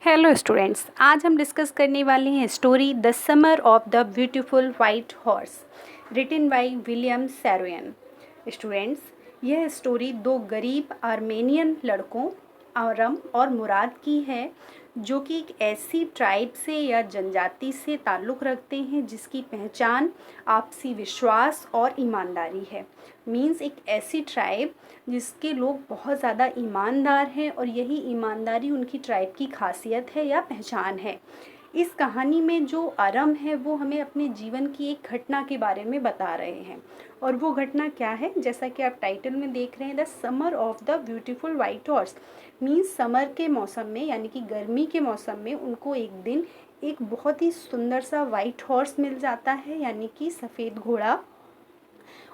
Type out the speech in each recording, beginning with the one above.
Hello students, आज हम discuss करने वाले हैं story the summer of the beautiful white horse written by William Saroyan. Students, यह स्टोरी दो गरीब आर्मेनियन लड़कों आरम और मुराद की है जो कि एक ऐसी ट्राइब से या जनजाति से ताल्लुक़ रखते हैं जिसकी पहचान आपसी विश्वास और ईमानदारी है। मीन्स एक ऐसी ट्राइब जिसके लोग बहुत ज़्यादा ईमानदार हैं और यही ईमानदारी उनकी ट्राइब की खासियत है या पहचान है। इस कहानी में जो आरम है वो हमें अपने जीवन की एक घटना के बारे में बता रहे हैं और वो घटना क्या है, जैसा कि आप टाइटल में देख रहे हैं, the summer of the beautiful white horse. Means summer के मौसम में यानी कि गर्मी के मौसम में उनको एक दिन एक बहुत ही सुंदर सा वाइट हॉर्स मिल जाता है यानी कि सफ़ेद घोड़ा।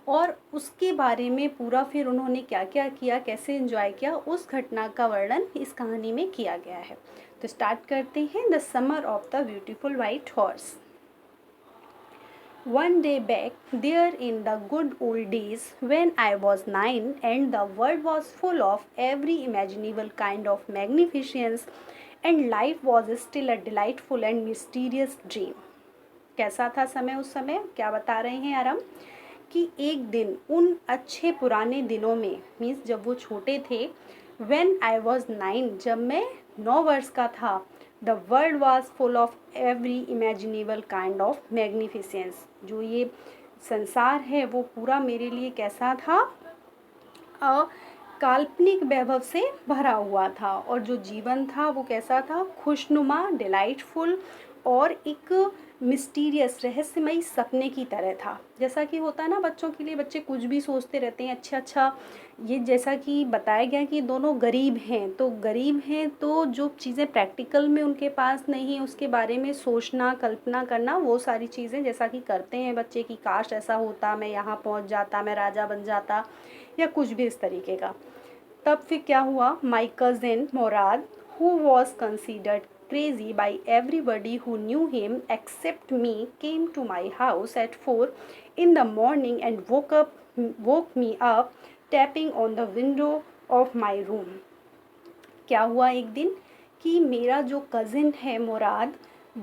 और उसके बारे में पूरा फिर उन्होंने क्या क्या किया, कैसे एंजॉय किया, उस घटना का वर्णन इस कहानी में किया गया है। तो स्टार्ट करते हैं the summer of the beautiful white horse. One day back, there in the good old days when I was 9 and the world was full of every imaginable kind of magnificence and life was still a delightful and mysterious dream. कैसा था समय उस समय, क्या बता रहे हैं आरम कि एक दिन उन अच्छे पुराने दिनों में, मीन्स जब वो छोटे थे, व्हेन आई वॉज 9, जब मैं 9 वर्ष का था, the world was full of every imaginable kind of magnificence. जो ये संसार है वो पूरा मेरे लिए कैसा था, काल्पनिक वैभव से भरा हुआ था और जो जीवन था वो कैसा था, खुशनुमा, डिलाइटफुल और एक मिस्टीरियस, रहस्यमयी सपने की तरह था। जैसा कि होता है ना बच्चों के लिए, बच्चे कुछ भी सोचते रहते हैं। अच्छा, ये जैसा कि बताया गया कि दोनों गरीब हैं, तो जो चीज़ें प्रैक्टिकल में उनके पास नहीं, उसके बारे में सोचना, कल्पना करना, वो सारी चीज़ें जैसा कि करते हैं बच्चे की, काश ऐसा होता, मैं यहाँ पहुँच जाता, मैं राजा बन जाता, या कुछ भी इस तरीके का। तब फिर क्या हुआ, माई cousin Morad, who was considered crazy by everybody who knew him except me, came to my house at 4 in the morning and woke me up tapping on the window of my room. क्या हुआ एक दिन कि मेरा जो cousin है मुराद,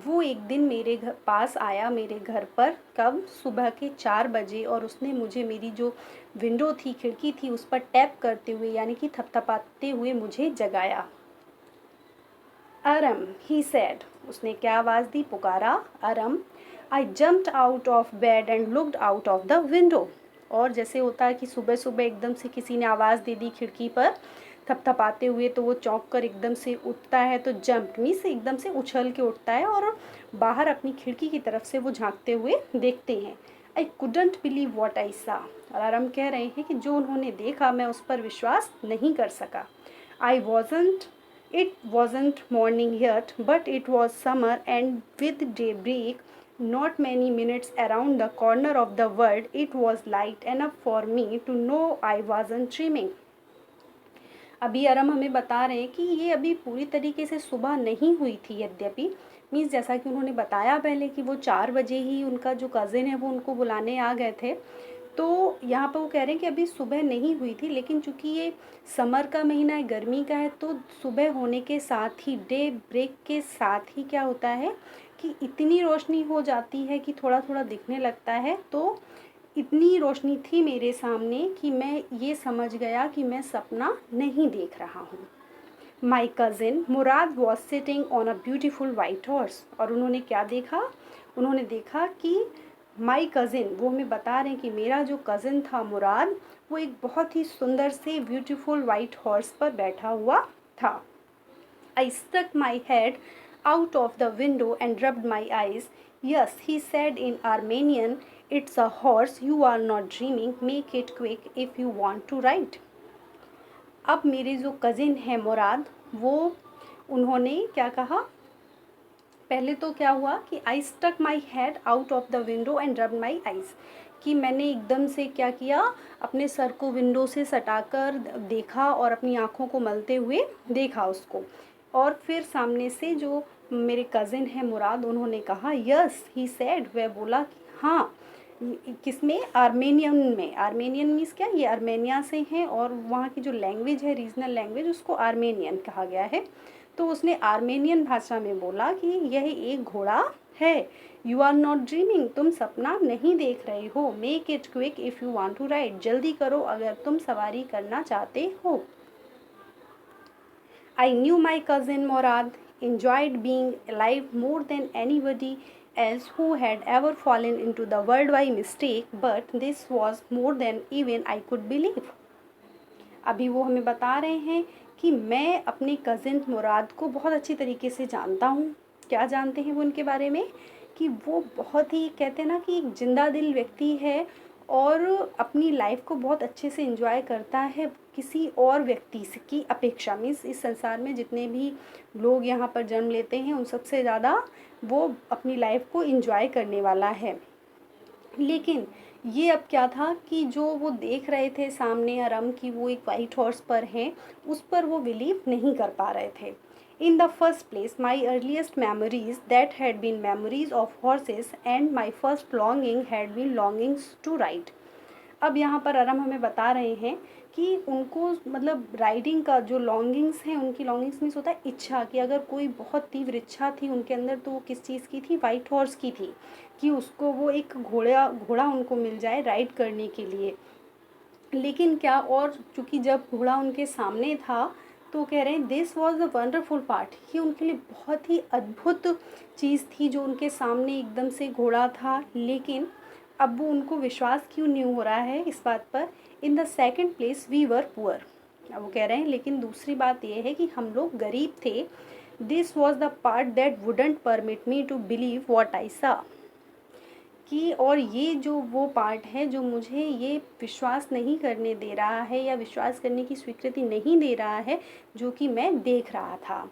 वो एक दिन मेरे घर पास आया, मेरे घर पर, कब, सुबह के 4 बजे, और उसने मुझे मेरी जो विंडो थी, खिड़की थी, उस पर टैप करते हुए यानी कि थपथपाते हुए मुझे जगाया। अरम, ही सेड, उसने क्या आवाज़ दी, पुकारा, Aram. I jumped out of bed and looked out of the window. और जैसे होता है कि सुबह सुबह एकदम से किसी ने आवाज़ दे दी खिड़की पर थपथपाते हुए, तो वो चौंक कर एकदम से उठता है, तो जंप मीन्स से एकदम से उछल के उठता है और बाहर अपनी खिड़की की तरफ से वो झांकते हुए देखते हैं। I couldn't believe what I सा, और आरम कह रहे हैं कि जो उन्होंने देखा मैं उस पर विश्वास नहीं कर सका। It wasn't morning yet, but it was summer, and with daybreak, not many minutes around the corner of the world, it was light enough for me to know I wasn't dreaming. अभी अरम हमें बता रहे हैं कि ये अभी पूरी तरीके से सुबह नहीं हुई थी, यद्यपि मीन्स जैसा कि उन्होंने बताया पहले कि वो 4 बजे ही उनका जो कज़िन है वो उनको बुलाने आ गए थे। तो यहाँ पर वो कह रहे हैं कि अभी सुबह नहीं हुई थी, लेकिन चूंकि ये समर का महीना है, गर्मी का है, तो सुबह होने के साथ ही, डे ब्रेक के साथ ही क्या होता है कि इतनी रोशनी हो जाती है कि थोड़ा थोड़ा दिखने लगता है। तो इतनी रोशनी थी मेरे सामने कि मैं ये समझ गया कि मैं सपना नहीं देख रहा हूँ। My cousin Mourad was sitting on a beautiful white horse, और उन्होंने क्या देखा, उन्होंने देखा कि माई कज़िन, वो हमें बता रहे हैं कि मेरा जो कज़िन था मुराद, वो एक बहुत ही सुंदर से ब्यूटीफुल वाइट हॉर्स पर बैठा हुआ था। I stuck my head out of the window and rubbed my eyes. Yes, he said in Armenian, it's a horse, you are not dreaming, make it quick if you want to ride. अब मेरे जो cousin है मुराद, वो उन्होंने क्या कहा, पहले तो क्या हुआ कि I stuck my head out of the window and rub my eyes, कि मैंने एकदम से क्या किया, अपने सर को विंडो से सटाकर देखा और अपनी आँखों को मलते हुए देखा उसको। और फिर सामने से जो मेरे कज़िन है मुराद, उन्होंने कहा, यस, ही सेड, वह बोला कि हाँ, किसमें, आर्मेनियन में। आर्मेनियन मीन्स क्या, ये आर्मेनिया से हैं और वहाँ की जो लैंग्वेज है, रीजनल लैंग्वेज, उसको आर्मेनियन कहा गया है। तो उसने आर्मेनियन भाषा में बोला कि यह एक घोड़ा है। यू आर नॉट ड्रीमिंग, तुम सपना नहीं देख रहे हो। Make it quick if you want to ride, जल्दी करो अगर तुम सवारी करना चाहते हो। I knew my cousin Morad enjoyed being alive more than anybody else who had ever fallen into the world by mistake, but this was more than even I could believe. अभी वो हमें बता रहे हैं कि मैं अपने कज़िन मुराद को बहुत अच्छी तरीके से जानता हूँ। क्या जानते हैं वो उनके बारे में? कि वो बहुत ही कहते हैं ना कि एक जिंदा दिल व्यक्ति है और अपनी लाइफ को बहुत अच्छे से एंजॉय करता है किसी और व्यक्ति से की अपेक्षा। मीन्स इस संसार में जितने भी लोग यहाँ पर जन्म लेते हैं उन सबसे ज़्यादा वो अपनी लाइफ को एंजॉय करने वाला है। लेकिन ये अब क्या था कि जो वो देख रहे थे सामने अरम की वो एक वाइट हॉर्स पर हैं, उस पर वो बिलीव नहीं कर पा रहे थे। In the first place my earliest memories that had been memories of horses and my first longing had been longings to ride. अब यहाँ पर अरम हमें बता रहे हैं कि उनको मतलब राइडिंग का जो लॉन्गिंग्स हैं, उनकी लॉन्गिंग्स मीन्स होता है इच्छा, कि अगर कोई बहुत तीव्र इच्छा थी उनके अंदर तो वो किस चीज़ की थी? वाइट हॉर्स की थी, कि उसको वो एक घोड़ा उनको मिल जाए राइड करने के लिए। लेकिन क्या, और चूँकि जब घोड़ा उनके सामने था तो कह रहे हैं this was a wonderful part, ये उनके लिए बहुत ही अद्भुत चीज़ थी जो उनके सामने एकदम से घोड़ा था। लेकिन अब वो उनको विश्वास क्यों नहीं हो रहा है इस बात पर? In the second place we were poor. अब वो कह रहे हैं लेकिन दूसरी बात ये है कि हम लोग गरीब थे। This was the part that wouldn't permit me to believe what I saw, कि और ये जो वो पार्ट है जो मुझे ये विश्वास नहीं करने दे रहा है या विश्वास करने की स्वीकृति नहीं दे रहा है जो कि मैं देख रहा था।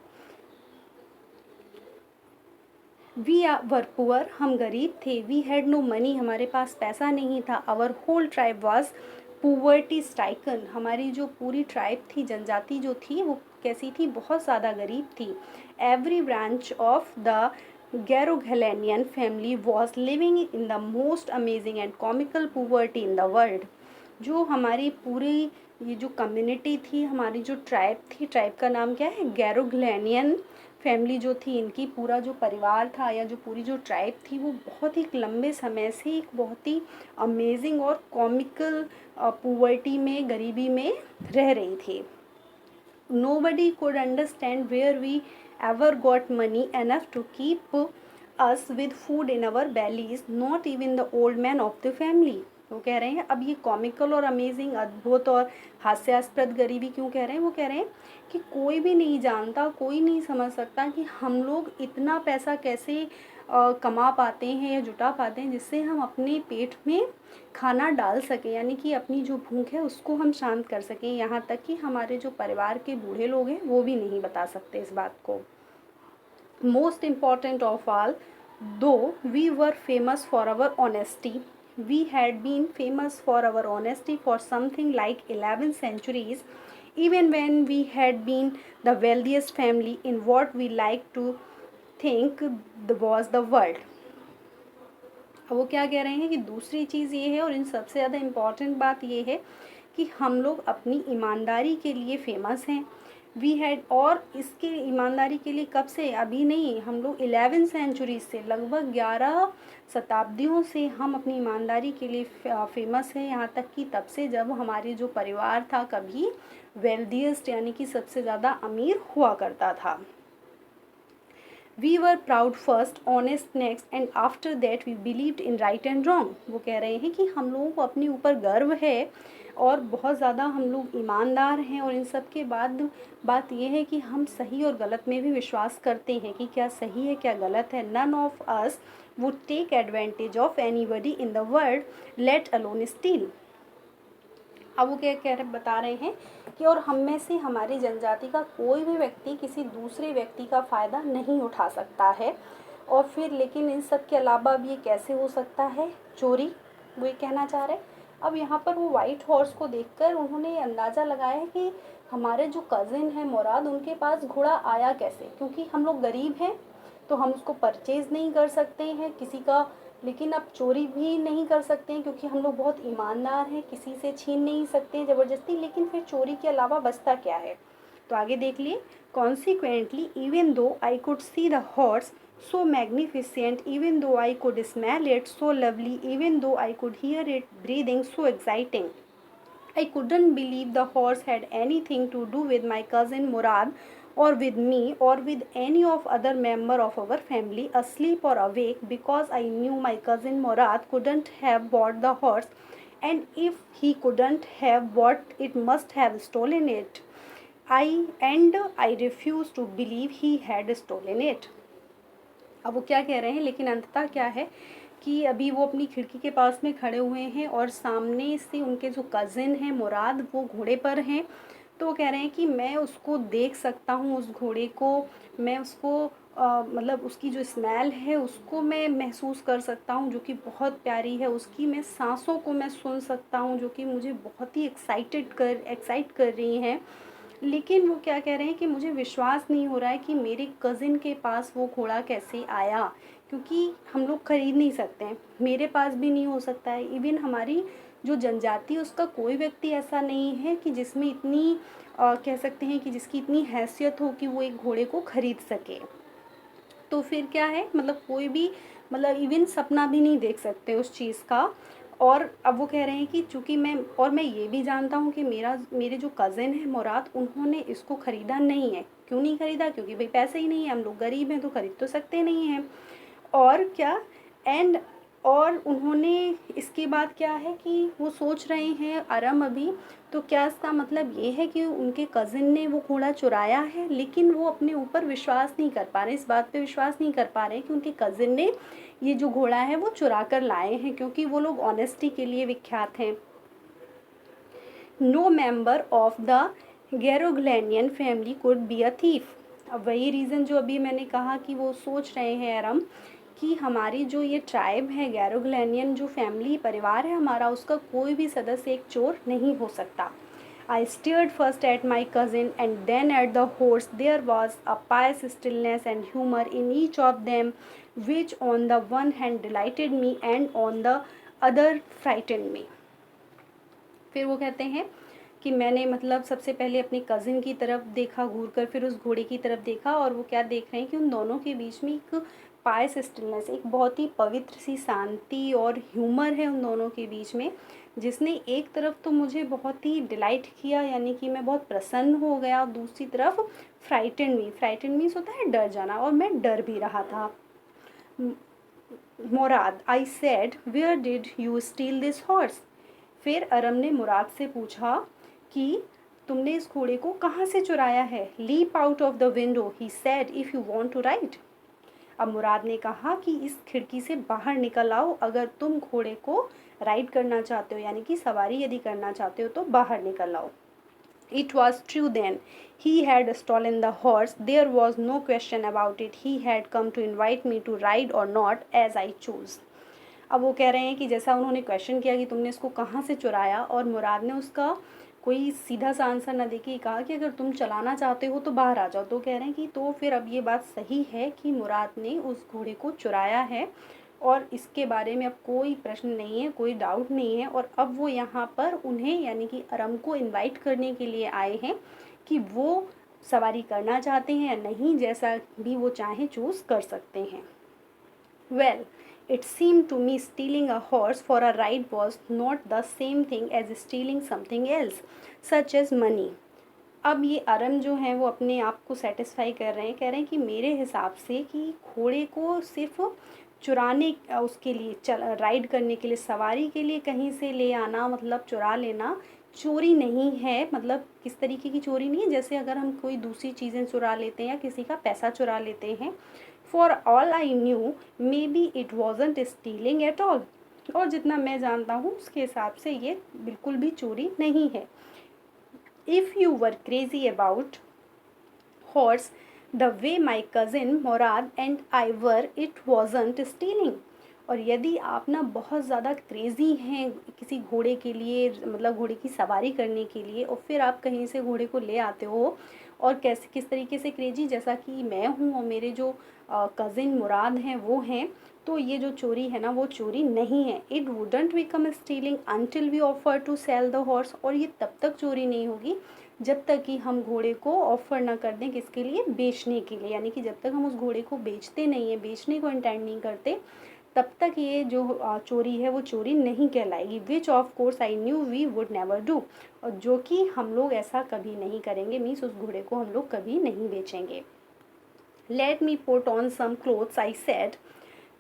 वी वर पुअर, हम गरीब थे। वी हैड नो मनी, हमारे पास पैसा नहीं था। Our whole tribe was poverty stricken, हमारी जो पूरी ट्राइब थी, जनजाति जो थी वो कैसी थी? बहुत ज़्यादा गरीब थी। Every branch of the Garoghlanian family was living in the most amazing and comical poverty in the world. जो हमारी पूरी ये जो कम्युनिटी थी, हमारी जो ट्राइब थी, ट्राइब का नाम क्या है? गैरोघेलेनियन फैमिली जो थी, इनकी पूरा जो परिवार था या जो पूरी जो ट्राइब थी वो बहुत ही लंबे समय से एक बहुत ही अमेजिंग और कॉमिकल पुअर्टी में, गरीबी में रह रही थी। Nobody could understand where we ever got money enough to keep us with food in our bellies, not even the old man of the family. वो कह रहे हैं अब ये कॉमिकल और अमेजिंग, अद्भुत और हास्यास्पद गरीबी क्यों कह रहे हैं? वो कह रहे हैं कि कोई भी नहीं जानता, कोई नहीं समझ सकता कि हम लोग इतना पैसा कैसे कमा पाते हैं या जुटा पाते हैं जिससे हम अपने पेट में खाना डाल सकें, यानी कि अपनी जो भूख है उसको हम शांत कर सकें। यहाँ तक कि हमारे जो परिवार के बूढ़े लोग हैं वो भी नहीं बता सकते इस बात को। Most important of all, though we were famous for our honesty, we had been famous for our honesty for something like 11 centuries, even when we had been the wealthiest family in what we like to think was the world. अब वो क्या कह रहे हैं कि दूसरी चीज़ ये है और इन सबसे ज़्यादा इम्पॉर्टेंट बात ये है कि हम लोग अपनी ईमानदारी के लिए फेमस हैं। वी हैड, और इसके ईमानदारी के लिए कब से? अभी नहीं, हम लोग 11 सेंचुरी से, लगभग 11 शताब्दियों से हम अपनी ईमानदारी के लिए फेमस हैं। यहाँ तक कि तब से जब हमारे जो परिवार था कभी वेल्दियस्ट यानी कि सबसे ज़्यादा अमीर हुआ करता था। We were proud first, honest next and after that we believed in right and wrong. वो कह रहे हैं कि हम लोगों को अपने ऊपर गर्व है और बहुत ज़्यादा हम लोग ईमानदार हैं, और इन सब के बाद बात यह है कि हम सही और गलत में भी विश्वास करते हैं कि क्या सही है क्या गलत है। None of us would take advantage of anybody in the world, let alone steal. अब वो क्या कह रहे बता रहे हैं कि और हम में से हमारी जनजाति का कोई भी व्यक्ति किसी दूसरे व्यक्ति का फ़ायदा नहीं उठा सकता है। और फिर लेकिन इन सब के अलावा अब ये कैसे हो सकता है? चोरी, वो ये कहना चाह रहे हैं। अब यहाँ पर वो वाइट हॉर्स को देखकर उन्होंने अंदाज़ा लगाया है कि हमारे जो कज़िन है मुराद, उनके पास घोड़ा आया कैसे? क्योंकि हम लोग गरीब हैं तो हम उसको परचेज़ नहीं कर सकते हैं किसी का, लेकिन अब चोरी भी नहीं कर सकते हैं क्योंकि हम लोग बहुत ईमानदार हैं, किसी से छीन नहीं सकते हैं ज़बरदस्ती। लेकिन फिर चोरी के अलावा बचता क्या है? तो आगे देख लिए, consequently even though I could see the horse so magnificent, even though I could smell it, so lovely, even though I could hear it breathing, so exciting. I couldn't believe the horse had anything to do with my cousin Murad or with me or with any of other member of our family, asleep or awake, because I knew my cousin Murad couldn't have bought the horse, and if he couldn't have bought it, must have stolen it. I refused to believe he had stolen it. अब वो क्या कह रहे हैं, लेकिन अंततः क्या है कि अभी वो अपनी खिड़की के पास में खड़े हुए हैं और सामने से उनके जो कज़िन हैं मुराद, वो घोड़े पर हैं। तो वो कह रहे हैं कि मैं उसको देख सकता हूँ, उस घोड़े को, मैं उसको मतलब उसकी जो स्मेल है उसको मैं महसूस कर सकता हूँ, जो कि बहुत प्यारी है, उसकी मैं सांसों को मैं सुन सकता हूँ, जो कि मुझे बहुत ही एक्साइट कर रही हैं। लेकिन वो क्या कह रहे हैं कि मुझे विश्वास नहीं हो रहा है कि मेरे कज़िन के पास वो घोड़ा कैसे आया, क्योंकि हम लोग ख़रीद नहीं सकते हैं, मेरे पास भी नहीं हो सकता है। इवन हमारी जो जनजाति है उसका कोई व्यक्ति ऐसा नहीं है कि जिसमें इतनी कह सकते हैं कि जिसकी इतनी हैसियत हो कि वो एक घोड़े को ख़रीद सके। तो फिर क्या है, मतलब कोई भी, मतलब इवन सपना भी नहीं देख सकते उस चीज़ का। और अब वो कह रहे हैं कि चूँकि मैं ये भी जानता हूँ कि मेरे जो कज़िन है मुराद, उन्होंने इसको ख़रीदा नहीं है। क्यों नहीं ख़रीदा? क्योंकि भाई पैसे ही नहीं है, हम लोग गरीब हैं तो ख़रीद तो सकते नहीं हैं। और क्या, एंड और उन्होंने इसके बाद क्या है कि वो सोच रहे हैं अरम अभी, तो क्या इसका मतलब ये है कि उनके कज़िन ने वो घोड़ा चुराया है, लेकिन वो अपने ऊपर विश्वास नहीं कर पा रहे, इस बात पे विश्वास नहीं कर पा रहे कि उनके कज़िन ने ये जो घोड़ा है वो चुरा कर लाए हैं, क्योंकि वो लोग ऑनेस्टी के लिए विख्यात हैं। No member of the Garoghlanian family could be a thief. अब वही रीज़न जो अभी मैंने कहा कि वो सोच रहे हैं अरम कि हमारी जो ये ट्राइब है, गैरोग्लैनियन जो फैमिली परिवार है हमारा, उसका कोई भी सदस्य एक चोर नहीं हो सकता। I stared first at my cousin and then at the horse. There was a pious stillness and humor in each of them, which on the one hand delighted me and on the other frightened me. फिर वो कहते हैं कि मैंने मतलब सबसे पहले अपने कज़िन की तरफ देखा घूर कर, फिर उस घोड़े की तरफ देखा, और वो क्या देख रहे हैं कि उन दोनों के बीच में एक पायस स्टिलनेस, एक बहुत ही पवित्र सी शांति और ह्यूमर है उन दोनों के बीच में, जिसने एक तरफ तो मुझे बहुत ही डिलाइट किया, यानी कि मैं बहुत प्रसन्न हो गया, और दूसरी तरफ फ्राइटेंड मीन्स होता है डर जाना, और मैं डर भी रहा था। Mourad, I said, where did you steal this horse? फिर अरम ने मुराद से पूछा कि तुमने इस घोड़े को कहाँ से चुराया है? Leap out of the window, he said, if you want to ride. अब मुराद ने कहा कि इस खिड़की से बाहर निकल आओ, अगर तुम घोड़े को राइड करना चाहते हो, यानी कि सवारी यदि करना चाहते हो तो बाहर निकल आओ। It was true then. He had stolen the horse. There was no question about it. He had come to invite me to ride or not as I chose. अब वो कह रहे हैं कि जैसा उन्होंने क्वेश्चन किया कि तुमने इसको कहाँ से चुराया, और मुराद ने उसका कोई सीधा सा आंसर ना देके कहा कि अगर तुम चलाना चाहते हो तो बाहर आ जाओ। तो कह रहे हैं कि तो फिर अब ये बात सही है कि मुराद ने उस घोड़े को चुराया है, और इसके बारे में अब कोई प्रश्न नहीं है, कोई डाउट नहीं है। और अब वो यहाँ पर उन्हें, यानी कि अरम को इनवाइट करने के लिए आए हैं कि वो सवारी करना चाहते हैं या नहीं, जैसा भी वो चाहें चूज़ कर सकते हैं। Well, it seemed to me stealing a horse for a ride was not the same thing as stealing something else, such as money. अब ये अरम जो हैं वो अपने आप को सेटिस्फाई कर रहे हैं, कह रहे हैं कि मेरे हिसाब से कि घोड़े को सिर्फ चुराने, उसके लिए राइड करने के लिए, सवारी के लिए कहीं से ले आना, मतलब चुरा लेना, चोरी नहीं है। मतलब किस तरीके की चोरी नहीं है, जैसे अगर हम कोई दूसरी चीज़ें चुरा लेते हैं या किसी का पैसा चुरा लेते हैं। For all I knew may be it wasn't stealing at all. और जितना मैं जानता हूँ उसके हिसाब से ये बिल्कुल भी चोरी नहीं है। If you were crazy about horse the way my cousin Mourad and I were, it wasn't stealing. और यदि आप ना बहुत ज़्यादा क्रेज़ी हैं किसी घोड़े के लिए, मतलब घोड़े की सवारी करने के लिए, और फिर आप कहीं से घोड़े को ले आते हो, और कैसे किस तरीके से क्रेजी, जैसा कि मैं हूँ और मेरे जो कज़िन मुराद हैं वो हैं, तो ये जो चोरी है ना वो चोरी नहीं है। It wouldn't become stealing until we offer to sell the horse. और ये तब तक चोरी नहीं होगी जब तक कि हम घोड़े को ऑफर ना कर दें, किसके लिए, बेचने के लिए, यानी कि जब तक हम उस घोड़े को बेचते नहीं हैं, बेचने को इंटेंड नहीं करते, तब तक ये जो चोरी है वो चोरी नहीं कहलाएगी। Which of course I knew we would never do, और जो कि हम लोग ऐसा कभी नहीं करेंगे, मीन्स उस घोड़े को हम लोग कभी नहीं बेचेंगे। Let me put on some clothes I said,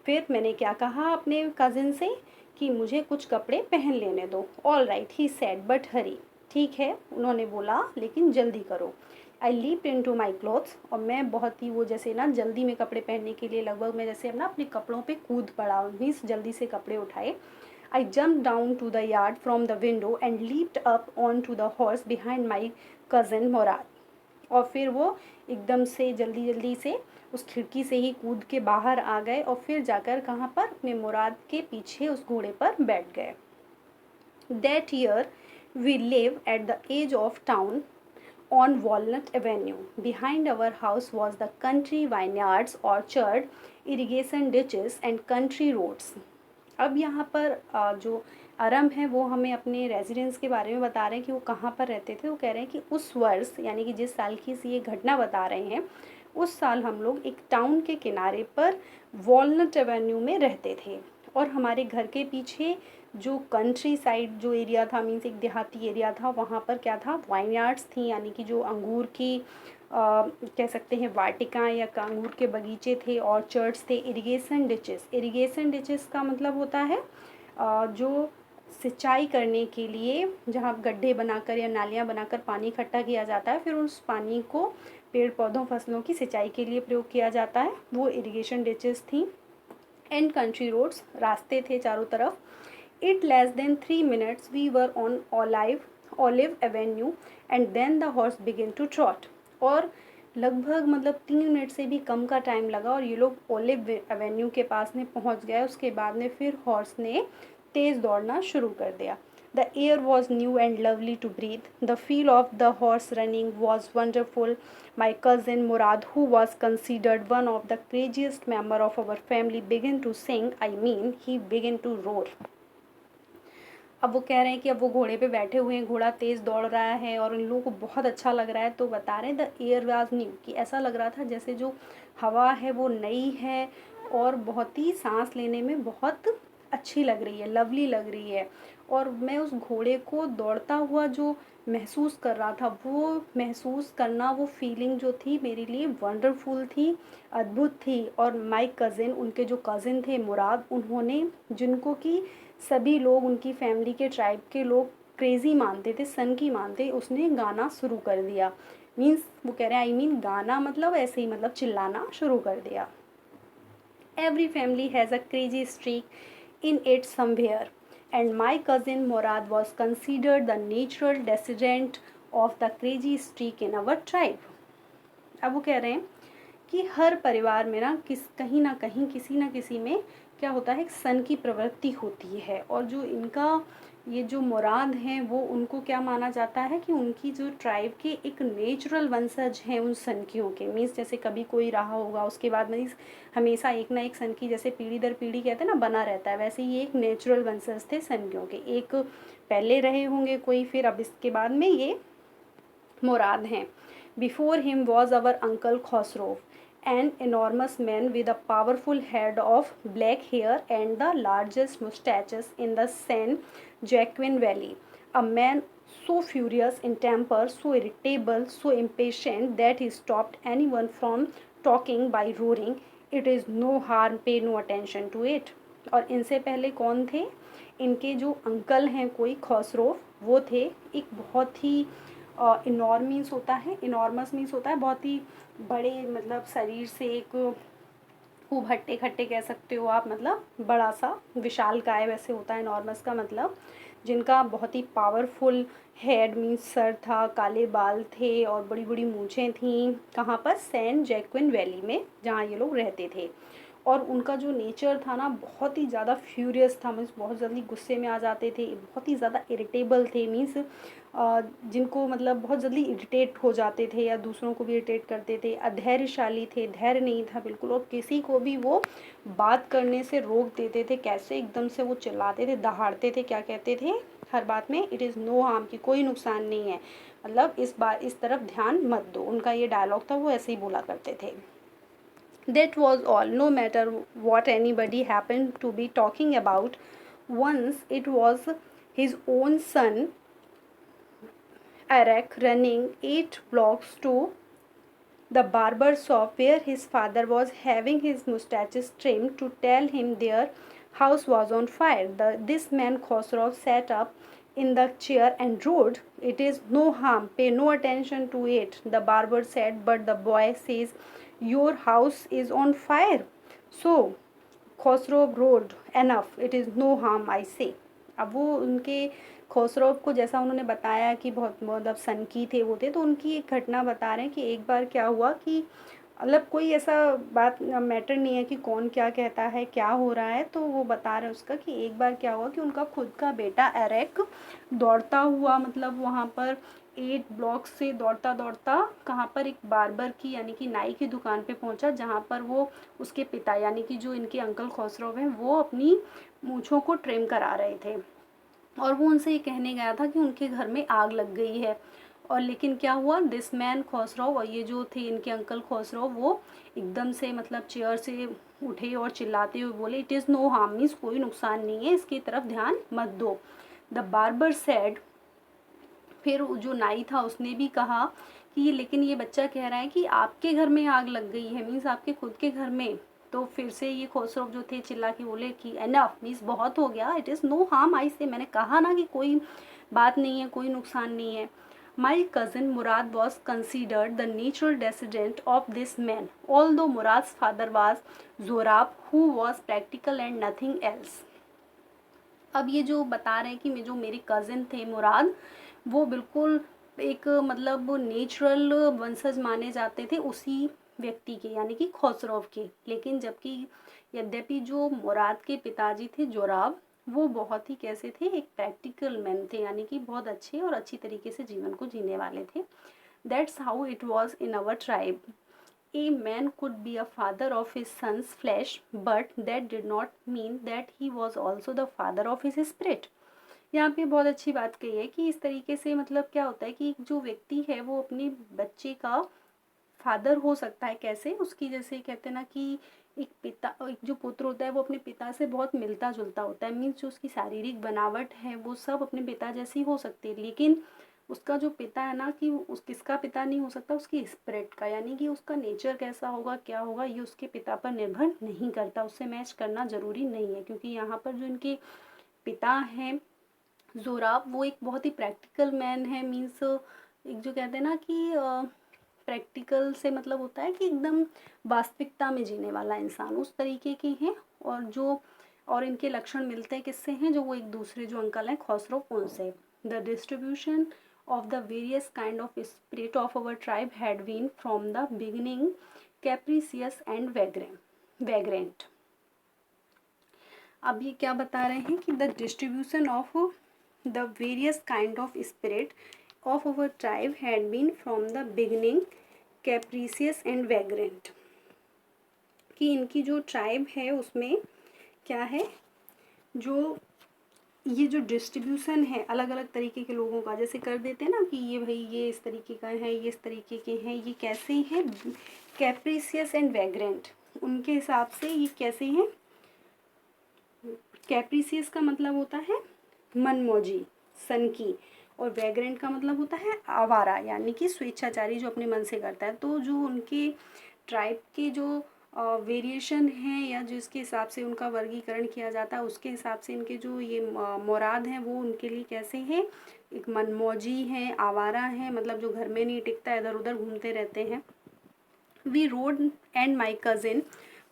फिर मैंने क्या कहा अपने कज़िन से कि मुझे कुछ कपड़े पहन लेने दो। All right he said but hurry, ठीक है उन्होंने बोला लेकिन जल्दी करो। I leaped into my clothes, और मैं बहुत ही वो जैसे ना जल्दी में कपड़े पहनने के लिए लगभग मैं जैसे अपना अपने कपड़ों पे कूद पड़ा, मीन्स जल्दी से कपड़े उठाए। I jump down to the yard from the window and leaped up onto the horse behind my cousin Mourad, और फिर वो एकदम से जल्दी जल्दी से उस खिड़की से ही कूद के बाहर आ गए, और फिर जाकर कहाँ पर, अपने मुराद के पीछे उस घोड़े पर बैठ गए। That year we live at the edge of town on Walnut Avenue. Behind our house was the country vineyards, orchard, irrigation ditches and country roads. अब यहाँ पर जो आरंभ है वो हमें अपने रेजिडेंस के बारे में बता रहे हैं कि वो कहाँ पर रहते थे। वो कह रहे हैं कि उस वर्ष, यानी कि जिस साल की ये घटना बता रहे हैं, उस साल हम लोग एक टाउन के किनारे पर वॉलनट एवेन्यू में रहते थे, और हमारे घर के पीछे जो कंट्री साइड जो एरिया था, मीन्स एक देहाती एरिया था, वहाँ पर क्या था, वाइनयार्ड्स थी, यानी कि जो अंगूर की कह सकते हैं वाटिकाएं या अंगूर के बगीचे थे, ऑर्चर्ड्स थे, इरिगेशन डिचेस। इरिगेशन डिचेस का मतलब होता है जो सिंचाई करने के लिए, जहाँ गड्ढे बनाकर या नालियाँ बनाकर पानी इकट्ठा किया जाता है, फिर उस पानी को पेड़ पौधों फसलों की सिंचाई के लिए प्रयोग किया जाता है, वो इरिगेशन डिचेस थी। एंड कंट्री रोड्स, रास्ते थे चारों तरफ। It less than 3 minutes we were on Olive Avenue and then the horse begin to trot, और लगभग मतलब 3 मिनट से भी कम का टाइम लगा और ये लोग ओलिव एवेन्यू के पास में पहुंच गए। उसके बाद में फिर हॉर्स ने तेज़ दौड़ना शुरू कर दिया। The air was new and lovely to breathe, the feel of the horse running was wonderful. My cousin Murad, who was considered one of the craziest member of our family, begin to sing, I mean he begin to roar. अब वो कह रहे हैं कि अब वो घोड़े पे बैठे हुए हैं, घोड़ा तेज़ दौड़ रहा है और उन लोगों को बहुत अच्छा लग रहा है, तो बता रहे हैं द एयर वाज न्यू, कि ऐसा लग रहा था जैसे जो हवा है वो नई है और बहुत ही सांस लेने में बहुत अच्छी लग रही है, लवली लग रही है। और मैं उस घोड़े को दौड़ता हुआ जो महसूस कर रहा था, वो महसूस करना, वो फीलिंग जो थी मेरे लिए वंडरफुल थी, अद्भुत थी। और माई कज़िन, उनके जो कज़िन थे मुराद, उन्होंने, जिनको कि सभी लोग उनकी फैमिली के ट्राइब के लोग क्रेज़ी मानते थे, सन की मानते, उसने गाना शुरू कर दिया। मीन्स वो कह रहे हैं, आई मीन गाना मतलब ऐसे ही, मतलब चिल्लाना शुरू कर दिया। Every family has a crazy streak in it somewhere and my cousin Mourad was considered the natural descendant of the crazy streak in our tribe. अब वो कह रहे हैं कि हर परिवार में ना कहीं ना कहीं किसी ना किसी में क्या होता है, एक सन की प्रवृत्ति होती है, और जो इनका ये जो मुराद हैं वो उनको क्या माना जाता है कि उनकी जो ट्राइब के एक नेचुरल वंशज हैं उन सनकियों के। मीन्स जैसे कभी कोई रहा होगा, उसके बाद में हमेशा एक ना एक सनकी, जैसे पीढ़ी दर पीढ़ी कहते हैं ना, बना रहता है, वैसे ये एक नेचुरल वंशज थे सनकियों के। एक पहले रहे होंगे कोई, फिर अब इसके बाद में ये मुराद हैं। Before him was our uncle Khosrove, an enormous man with a powerful head of black hair and the largest mustaches in the San Joaquin Valley. A man so furious in temper, so irritable, so impatient that he stopped anyone from talking by roaring, "It is no harm, pay no attention to it." और इनसे पहले कौन थे, इनके जो uncle हैं कोई खसरोव, वो थे एक बहुत ही इनॉर्मीस होता है, इनॉर्मस मीन्स होता है बहुत ही बड़े, मतलब शरीर से एक खूब हट्टे खट्टे कह सकते हो आप, मतलब बड़ा सा विशाल काय वैसे होता है इनॉर्मस का मतलब, जिनका बहुत ही पावरफुल हेड मीन्स सर था, काले बाल थे और बड़ी बड़ी मूछें थीं। कहाँ पर, सैन जैक्विन वैली में, जहाँ ये लोग रहते थे। और उनका जो नेचर था ना बहुत ही ज़्यादा फ्यूरियस था, मीन्स बहुत जल्दी गुस्से में आ जाते थे, बहुत ही ज़्यादा इरिटेबल थे, मीन्स जिनको मतलब बहुत जल्दी इरिटेट हो जाते थे या दूसरों को भी इरिटेट करते थे। अधैर्यशाली थे, धैर्य नहीं था बिल्कुल, और किसी को भी वो बात करने से रोक देते थे। कैसे एकदम से वो चिल्लाते थे, दहाड़ते थे, क्या कहते थे हर बात में, इट इज़ नो हार्म, की कोई नुकसान नहीं है, मतलब इस बार इस तरफ ध्यान मत दो। उनका ये डायलॉग था, वो ऐसे ही बोला करते थे। That was all. No matter what anybody happened to be talking about, once it was his own son, Eric, running 8 blocks to the barber shop where his father was having his mustaches trimmed to tell him their house was on fire. This man Khosrow sat up in the chair and roared, "It is no harm, pay no attention to it," the barber said, "but the boy says your house is on fire." So Khosrow roared, "Enough, it is no harm, I say." अब वो उनके खोसरोव को जैसा उन्होंने बताया कि बहुत मतलब सनकी थे वो थे, तो उनकी एक घटना बता रहे हैं कि एक बार क्या हुआ कि मतलब कोई ऐसा बात मैटर नहीं है कि कौन क्या कहता है क्या हो रहा है, तो वो बता रहे हैं उसका कि एक बार क्या हुआ कि उनका खुद का बेटा एरिक दौड़ता हुआ मतलब वहाँ पर 8 ब्लॉक से दौड़ता दौड़ता कहाँ पर एक बार्बर की यानी कि नाई की दुकान पे पहुँचा, जहाँ पर वो उसके पिता यानी कि जो इनके अंकल खोसरोव हैं वो अपनी मूँछों को ट्रिम करा रहे थे। और वो उनसे ये कहने गया था कि उनके घर में आग लग गई है। और लेकिन क्या हुआ, दिस मैन खोसराव और ये जो थे इनके अंकल खोसराव वो एकदम से मतलब चेयर से उठे और चिल्लाते हुए बोले, "it is no harm" means कोई नुकसान नहीं है, इसकी तरफ ध्यान मत दो। द बार्बर सेड, फिर जो नाई था उसने भी कहा कि लेकिन ये बच्चा कह रहा है कि आपके घर में आग लग गई है, मीन्स आपके खुद के घर में। तो फिर से ये खोसरोव जो थे चिल्ला के बोले कि एनफ मीन्स बहुत हो गया, it is no harm I say, मैंने कहा ना कि कोई बात नहीं है, कोई नुकसान नहीं है। My cousin Mourad was considered the natural descendant of this man although Mourad father was Zorab who was practical and nothing else. अब ये जो बता रहे हैं कि जो मेरे कज़न थे मुराद, वो बिल्कुल एक मतलब नेचुरल वंशज माने जाते थे उसी व्यक्ति के यानी कि खोसरोव के। लेकिन जबकि यद्यपि जो मुराद के पिताजी थे जोराब, वो बहुत ही कैसे थे, एक प्रैक्टिकल मैन थे यानी कि बहुत अच्छे और अच्छी तरीके से जीवन को जीने वाले थे। That's how it was in our tribe. A man could be a father of his son's flesh, but that did not mean that he was also the father of his spirit. यहाँ पे बहुत अच्छी बात कही है कि इस तरीके से मतलब क्या होता है कि जो व्यक्ति है वो अपने बच्चे का फादर हो सकता है। कैसे, उसकी जैसे कहते हैं ना कि एक जो पुत्र होता है वो अपने पिता से बहुत मिलता जुलता होता है, मीन्स जो उसकी शारीरिक बनावट है वो सब अपने पिता जैसी हो सकती है, लेकिन उसका जो पिता है ना कि उस किसका पिता नहीं हो सकता, उसकी स्पिरिट का, यानी कि उसका नेचर कैसा होगा क्या होगा ये उसके पिता पर निर्भर नहीं करता, उससे मैच करना ज़रूरी नहीं है। क्योंकि यहाँ पर जो इनके पिता हैं जोराब, वो एक बहुत ही प्रैक्टिकल मैन है, मीन्स एक जो कहते हैं ना कि प्रैक्टिकल से मतलब होता है कि एकदम वास्तविकता में जीने वाला इंसान, उस तरीके के हैं। और इनके लक्षण मिलते हैं किससे हैं, जो वो एक दूसरे जो अंकल हैं खोसरो उनसे। The distribution of the various kind of spirit of our tribe had been from the beginning capricious and vagrant. अब ये क्या बता रहे हैं कि the distribution of the various kind of spirit of our tribe had been from the beginning capricious and vagrant, कि इनकी जो ट्राइब है उसमें क्या है, जो ये जो डिस्ट्रीब्यूशन है अलग अलग तरीके के लोगों का, जैसे कर देते हैं ना कि ये भाई ये इस तरीके का है, ये इस तरीके के हैं, ये कैसे हैं, कैप्रीसियस एंड वैग्रेंट, उनके हिसाब से ये कैसे हैं। कैप्रीसियस का मतलब होता है मनमौजी, सनकी, और वैग्रेंट का मतलब होता है आवारा, यानी कि स्वेच्छाचारी, जो अपने मन से करता है। तो जो उनके ट्राइब के जो वेरिएशन हैं या जिसके हिसाब से उनका वर्गीकरण किया जाता है, उसके हिसाब से इनके जो ये मुराद हैं वो उनके लिए कैसे हैं, एक मनमौजी हैं, आवारा हैं, मतलब जो घर में नहीं टिकता, इधर उधर घूमते रहते हैं। We rode and my cousin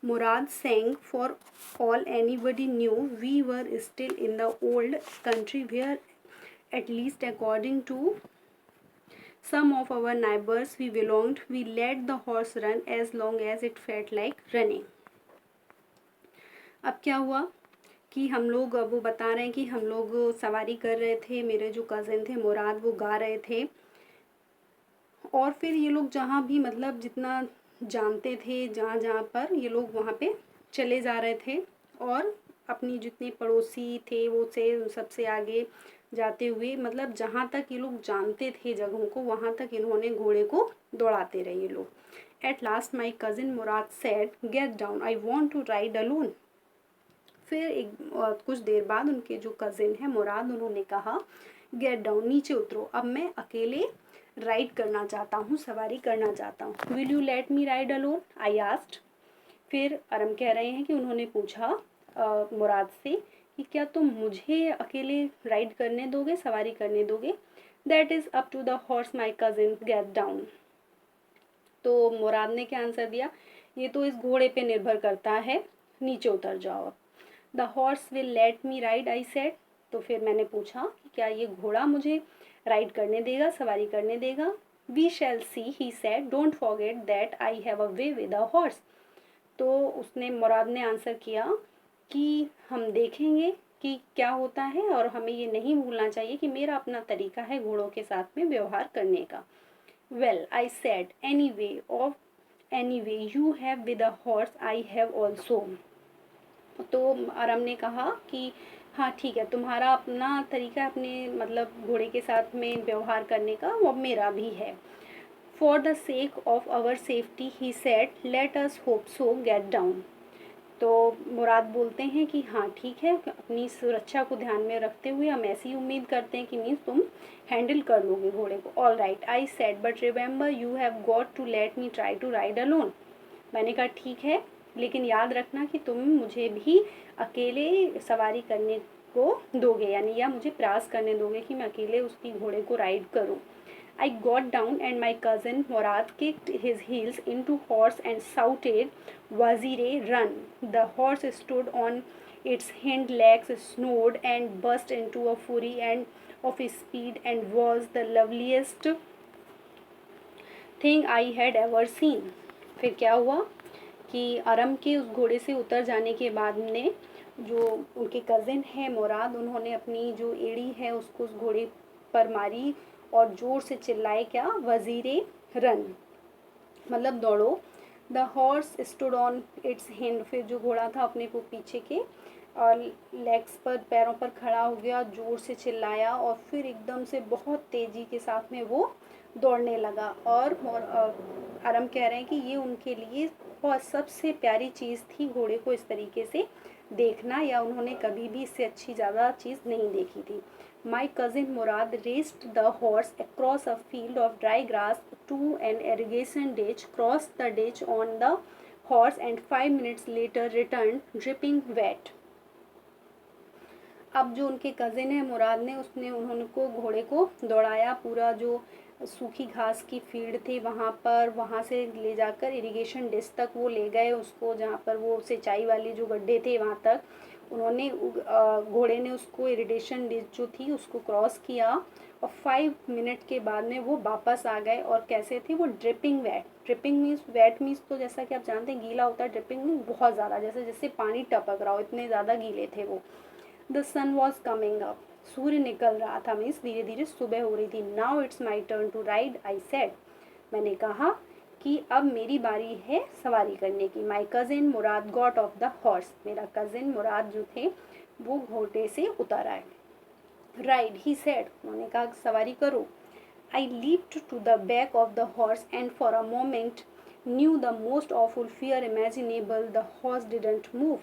Murad sang for all anybody knew we were still in the old country where, at least according to some of our neighbors we belonged, we let the horse run as long as it felt like running. अब क्या हुआ कि हम लोग, अब वो बता रहे हैं कि हम लोग सवारी कर रहे थे, मेरे जो कज़न थे मुराद वो गा रहे थे, और फिर ये लोग जहाँ भी मतलब जितना जानते थे, जहाँ जहाँ पर ये लोग वहाँ पे चले जा रहे थे, और अपनी जितने पड़ोसी थे वो से सबसे आगे जाते हुए, मतलब जहाँ तक ये लोग जानते थे जगहों को, वहाँ तक इन्होंने घोड़े को दौड़ाते रहे ये लोग। At last my cousin Murad said, get down, I want to ride alone. फिर कुछ देर बाद उनके जो कजिन है मुराद, उन्होंने कहा, गेट डाउन, नीचे उतरो, अब मैं अकेले राइड करना चाहता हूँ, सवारी करना चाहता हूँ। Will you let me ride alone, I asked. फिर अरम कह रहे हैं कि उन्होंने पूछा मुराद से कि क्या तुम मुझे अकेले राइड करने दोगे, सवारी करने दोगे। That is up to the horse my cousin, get down. तो मुराद ने क्या आंसर दिया, ये तो इस घोड़े पे निर्भर करता है, नीचे उतर जाओ अब। The horse will let me ride, I said. तो फिर मैंने पूछा कि क्या ये घोड़ा मुझे राइड करने देगा, सवारी करने देगा। We shall see, he said, don't forget that I have a way with a horse. तो उसने, मुराद ने आंसर किया कि हम देखेंगे कि क्या होता है, और हमें ये नहीं भूलना चाहिए कि मेरा अपना तरीका है घोड़ों के साथ में व्यवहार करने का। Well, I said, any way you have with a horse, I have also. तो अरम ने कहा कि हाँ ठीक है, तुम्हारा अपना तरीका अपने मतलब घोड़े के साथ में व्यवहार करने का, वो मेरा भी है। For the sake of our safety, he said, let us hope so, get down. तो मुराद बोलते हैं कि हाँ ठीक है, अपनी सुरक्षा को ध्यान में रखते हुए हम ऐसी उम्मीद करते हैं कि मीन्स तुम हैंडल कर लोगे घोड़े को। All right, I said, but remember you have got to let me try to ride alone. मैंने कहा ठीक है, लेकिन याद रखना कि तुम मुझे भी अकेले सवारी करने को दोगे, यानी या मुझे प्रयास करने दोगे कि मैं अकेले उसकी घोड़े को राइड करूं। I got down and my cousin Murad kicked his heels into horse and shouted, Wazire, run! The horse stood on its hind legs, snorted and burst into a fury and of speed and was the loveliest thing I had ever seen. फिर क्या हुआ कि अरम के उस घोड़े से उतर जाने के बाद ने जो उनके कज़िन है मुराद, उन्होंने अपनी जो एड़ी है उसको उस घोड़े पर मारी और ज़ोर से चिल्लाए, क्या, वज़ीरे रन, मतलब दौड़ो। The horse stood on it's hind, फिर जो घोड़ा था अपने को पीछे के और लेग्स पर, पैरों पर खड़ा हो गया, ज़ोर से चिल्लाया और फिर एकदम से बहुत तेज़ी के साथ में वो दौड़ने लगा। और आरम कह रहे हैं कि ये उनके लिए बहुत सबसे प्यारी चीज़ थी घोड़े को इस तरीके से देखना, या उन्होंने कभी भी इससे अच्छी ज़्यादा चीज़ नहीं देखी थी। My cousin Murad raced the horse across a field of dry grass to an irrigation ditch, crossed the ditch on the horse, and 5 minutes later returned dripping wet. अब जो उनके कज़िन है मुराद ने, उसने उन्होंने को घोड़े को दौड़ाया पूरा जो सूखी घास की फील्ड थी वहाँ पर, वहाँ से ले जाकर इरिगेशन डिश तक वो ले गए उसको, जहाँ पर वो सिंचाई वाले जो गड्ढे थे वहाँ तक उन्होंने घोड़े ने उसको इरिगेशन डिश जो थी उसको क्रॉस किया, और 5 मिनट के बाद में वो वापस आ गए। और कैसे थे वो, dripping wet. Dripping means, wet means तो जैसा कि आप जानते हैं गीला होता है, ड्रिपिंग मीन्स बहुत ज़्यादा, जैसे जैसे पानी टपक रहा हो, इतने ज़्यादा गीले थे वो। The sun was coming up, सूर्य निकल रहा था, मीन्स धीरे धीरे सुबह हो रही थी। Now it's my turn to ride, I said, मैंने कहा कि अब मेरी बारी है सवारी करने की। My cousin Mourad got off the horse, मेरा कज़िन मुराद जो थे वो घोड़े से उतर आए। राइड, ही सेड, उन्होंने कहा सवारी करो। I leaped to the back of the horse and for a moment knew the most awful fear imaginable, the horse didn't move.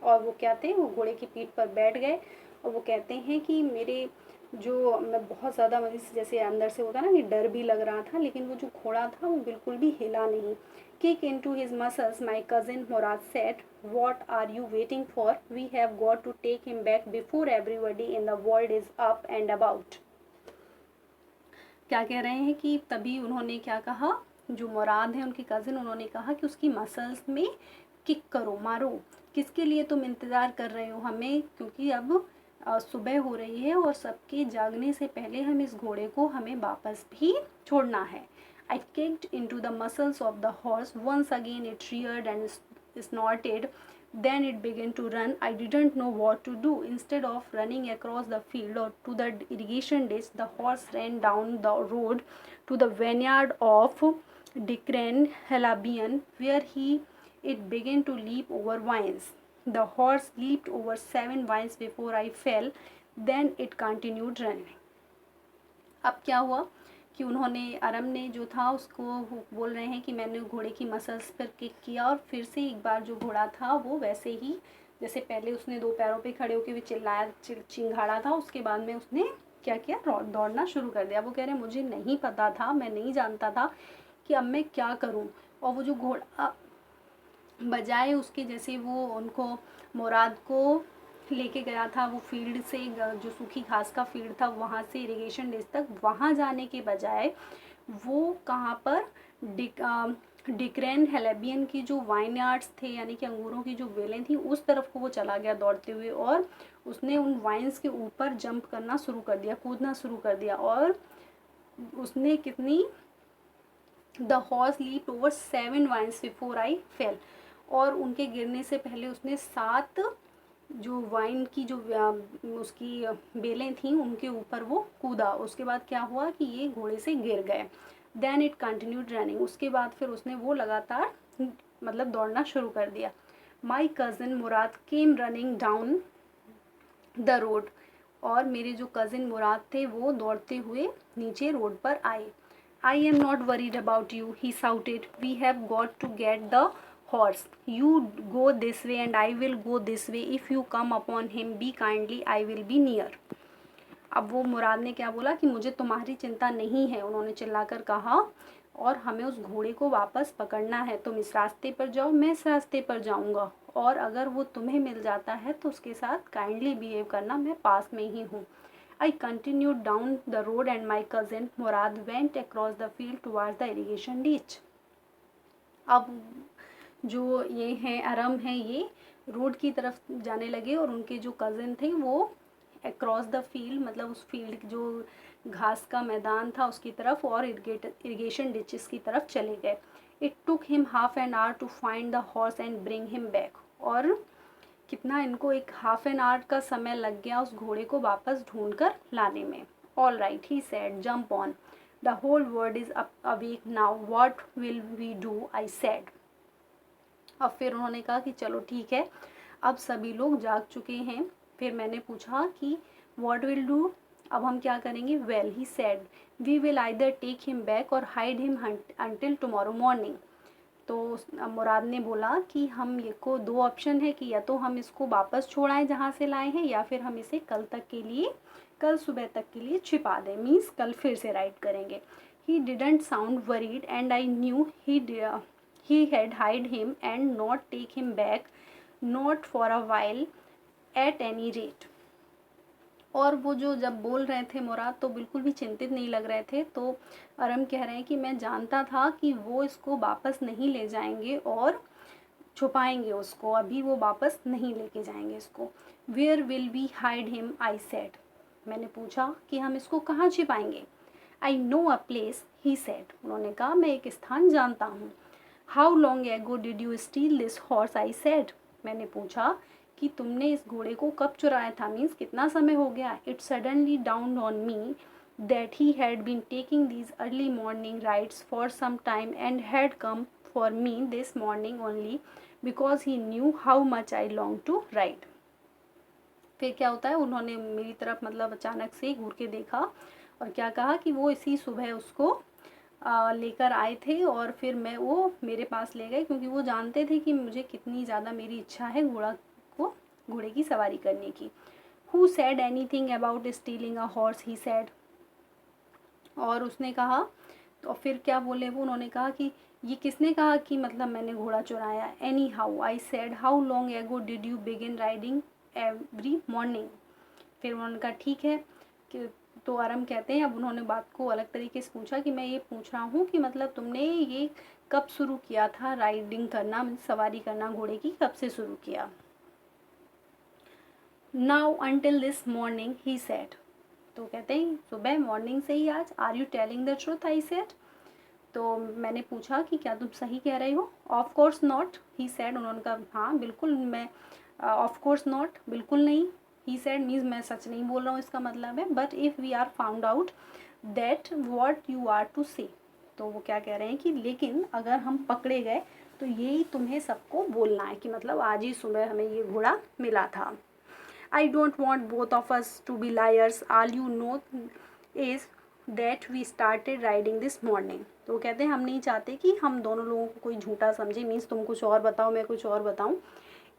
और वो क्या थे, वो घोड़े की पीठ पर बैठ गए और वो कहते हैं कि मेरे जो, मैं बहुत ज़्यादा मतलब जैसे अंदर से होता ना कि डर भी लग रहा था, लेकिन वो जो घोड़ा था वो बिल्कुल भी हिला नहीं। Kick into his muscles, my cousin Murad said, what are you waiting for, we have got to take him back before everybody in the world is up and about. क्या कह रहे हैं कि तभी उन्होंने क्या कहा, जो मुराद है उनकी कज़िन, उन्होंने कहा कि उसकी मसल्स में किक करो, मारो। किसके लिए तुम इंतज़ार कर रहे हो हमें, क्योंकि अब सुबह हो रही है और सबके जागने से पहले हम इस घोड़े को हमें वापस भी छोड़ना है। I kicked into the muscles of the horse, once again it reared and snorted. Then it began to run. I didn't know what to do. Instead of running across the field or to the irrigation ditch, the horse ran down the road to the vineyard of Dikran Halabian, where it began to leap over vines. The horse leaped over 7 vines before I fell. Then it continued running. अब क्या हुआ कि उन्होंने, अरम ने जो था उसको बोल रहे हैं कि मैंने घोड़े की मसल्स पर किक किया और फिर से एक बार जो घोड़ा था वो वैसे ही, जैसे पहले उसने दो पैरों पे खड़े होकर भी चिल्लाया चिंघाड़ा था, उसके बाद में उसने क्या किया, दौड़ना शुरू कर दिया। वो कह रहे हैं मुझे नहीं पता था, मैं नहीं जानता था कि अब मैं क्या करूं। और वो जो घोड़ा बजाय उसके, जैसे वो उनको मुराद को लेके गया था वो फील्ड से, जो सूखी घास का फील्ड था वहाँ से इरिगेशन डिश तक, वहाँ जाने के बजाय वो कहाँ पर डिक्रेन हेलेबियन की जो वाइन यार्ड्स थे, यानी कि अंगूरों की जो वेलें थी, उस तरफ को वो चला गया दौड़ते हुए, और उसने उन वाइन्स के ऊपर जंप करना शुरू कर दिया, कूदना शुरू कर दिया। और उसने कितनी, the horse leaped over 7 vines before I fell, और उनके गिरने से पहले उसने 7 जो वाइन की जो उसकी बेलें थी उनके ऊपर वो कूदा। उसके बाद क्या हुआ कि ये घोड़े से गिर गए। देन इट कंटिन्यूड रनिंग, उसके बाद फिर उसने वो लगातार मतलब दौड़ना शुरू कर दिया। माई cousin Murad came running down the road, और मेरे जो कज़िन मुराद थे वो दौड़ते हुए नीचे रोड पर आए। I am not worried about you, he shouted, we have got to get the horse, you go this way and I will go this way, if you come upon him be kindly I will be near. अब वो मुराद ने क्या बोला कि मुझे तुम्हारी चिंता नहीं है, उन्होंने चिल्लाकर कहा, और हमें उस घोड़े को वापस पकड़ना है, तुम इस रास्ते पर जाओ, मैं इस रास्ते पर जाऊंगा, और अगर वो तुम्हें मिल जाता है तो उसके साथ काइंडली बिहेव करना, मैं पास में ही हूँ। I continued down the road and my cousin Mourad went across the field towards the irrigation ditch. अब जो ये हैं अरम हैं, ये रोड की तरफ जाने लगे और उनके जो कज़न थे वो अक्रॉस द फील्ड, मतलब उस फील्ड जो घास का मैदान था उसकी तरफ और इरिगेशन डिचेस की तरफ चले गए। It took him half an hour to find the horse and bring him back, और कितना इनको एक हाफ एन आवर का समय लग गया उस घोड़े को वापस ढूंढ कर लाने में। All right, he said, jump on, the whole world is awake now, what will we do, I said. अब फिर उन्होंने कहा कि चलो ठीक है, अब सभी लोग जाग चुके हैं। फिर मैंने पूछा कि व्हाट विल डू, अब हम क्या करेंगे। Well, he said, we will either take him back or hide him until tomorrow morning. तो मुराद ने बोला कि हम ये को दो ऑप्शन है कि या तो हम इसको वापस छोड़ाएं जहाँ से लाए हैं, या फिर हम इसे कल तक के लिए, कल सुबह तक के लिए छिपा दें, मीन्स कल फिर से राइड करेंगे। He didn't sound worried and I knew he had hide him and not take him back, not for a while at any rate। और वो जो जब बोल रहे थे मुराद तो बिल्कुल भी चिंतित नहीं लग रहे थे। तो अरम कह रहे हैं कि मैं जानता था कि वो इसको वापस नहीं ले जाएंगे और छुपाएंगे उसको, अभी वो वापस नहीं लेके जाएंगे इसको। Where will we hide him, I said, मैंने पूछा कि हम इसको कहाँ छिपाएंगे। I know a place, he said, उन्होंने कहा मैं एक स्थान जानता हूँ। How long ago did you steal this horse, I said, मैंने पूछा कि तुमने इस घोड़े को कब चुराया था, मीन्स कितना समय हो गया। It suddenly down on me that he had been taking these early morning rides for some time and had come for me this morning only because he knew how much I longed to ride। फिर क्या होता है, उन्होंने मेरी तरफ मतलब अचानक से घूर के देखा और क्या कहा कि वो इसी सुबह उसको लेकर आए थे, और फिर मैं वो मेरे पास ले गए क्योंकि वो जानते थे कि मुझे कितनी ज़्यादा मेरी इच्छा है घोड़े की सवारी करने की। Who said any thing about stealing a horse, he sad, और उसने कहा, तो फिर क्या बोले वो, उन्होंने कहा कि ये किसने कहा कि मतलब मैंने घोड़ा चुराया। Any how, I said, how long ago did you begin riding every morning. फिर उन्होंने कहा ठीक है कि, तो आरम कहते हैं, अब उन्होंने बात को अलग तरीके से पूछा कि मैं ये पूछ रहा हूँ कि मतलब तुमने ये कब शुरू किया था राइडिंग करना, सवारी करना घोड़े की, कब से शुरू किया। Now until this morning, he said, तो कहते हैं सुबह मॉर्निंग से ही आज। Are you telling the truth, I said, तो मैंने पूछा कि क्या तुम सही कह रहे हो। Of course not, he said, उन्होंने कहा हाँ बिल्कुल, मैं ऑफ कोर्स नॉट, बिल्कुल नहीं। ही सेड मीन्स मैं सच नहीं बोल रहा हूँ इसका मतलब है। But if we are found out that what you are to say, तो वो क्या कह रहे हैं कि लेकिन अगर हम पकड़े गए तो यही तुम्हें सबको बोलना है कि मतलब आज ही सुबह हमें ये घोड़ा मिला था। I don't want both of us to be liars. All you know is that we started riding this morning. तो कहते हैं हम नहीं चाहते कि हम दोनों लोगों को कोई झूठा समझे, मीन्स तुम कुछ और बताओ मैं कुछ और बताऊं,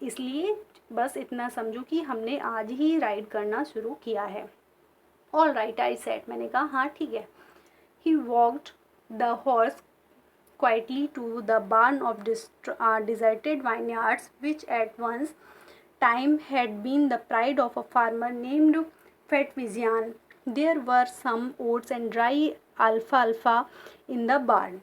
इसलिए बस इतना समझो कि हमने आज ही राइड करना शुरू किया है. ऑल राइट आई सेड, मैंने कहा हाँ ठीक है. He walked the horse quietly to the barn of deserted vineyards, which at one time had been the pride of a farmer named Fetvizian. There were some oats and dry alfalfa in the barn.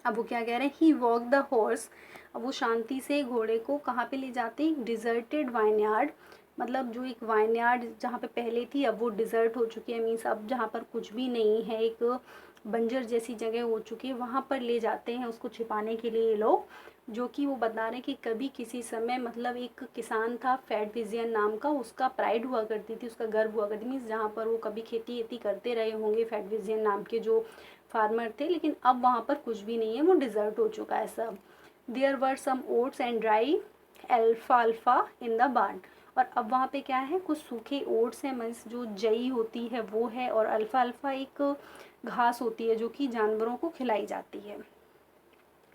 अब वो क्या कह रहे हैं, ही walk the horse, अब वो शांति से घोड़े को कहाँ पे ले जाते हैं, डिजर्टेड वाइनयार्ड, मतलब जो एक वाइनयार्ड जहाँ पे पहले थी अब वो डिज़र्ट हो चुकी है, मीन्स अब जहाँ पर कुछ भी नहीं है, एक बंजर जैसी जगह हो चुकी है, वहाँ पर ले जाते हैं उसको छिपाने के लिए ये लोग, जो कि वो बता रहे हैं कि कभी किसी समय मतलब एक किसान था फैटविजियन नाम का, उसका प्राइड हुआ करती थी, उसका गर्व हुआ करती, मीन्स जहाँ पर वो कभी खेती वेती करते रहे होंगे फैटविजियन नाम के जो फार्मर थे, लेकिन अब वहाँ पर कुछ भी नहीं है, वो डिज़र्ट हो चुका है सब. There were some oats and dry अल्फाल्फा इन द बार्न, और अब वहाँ पे क्या है, कुछ सूखे ओट्स हैं, मीन्स जो जई होती है वो है, और अल्फा अल्फा एक घास होती है जो कि जानवरों को खिलाई जाती है.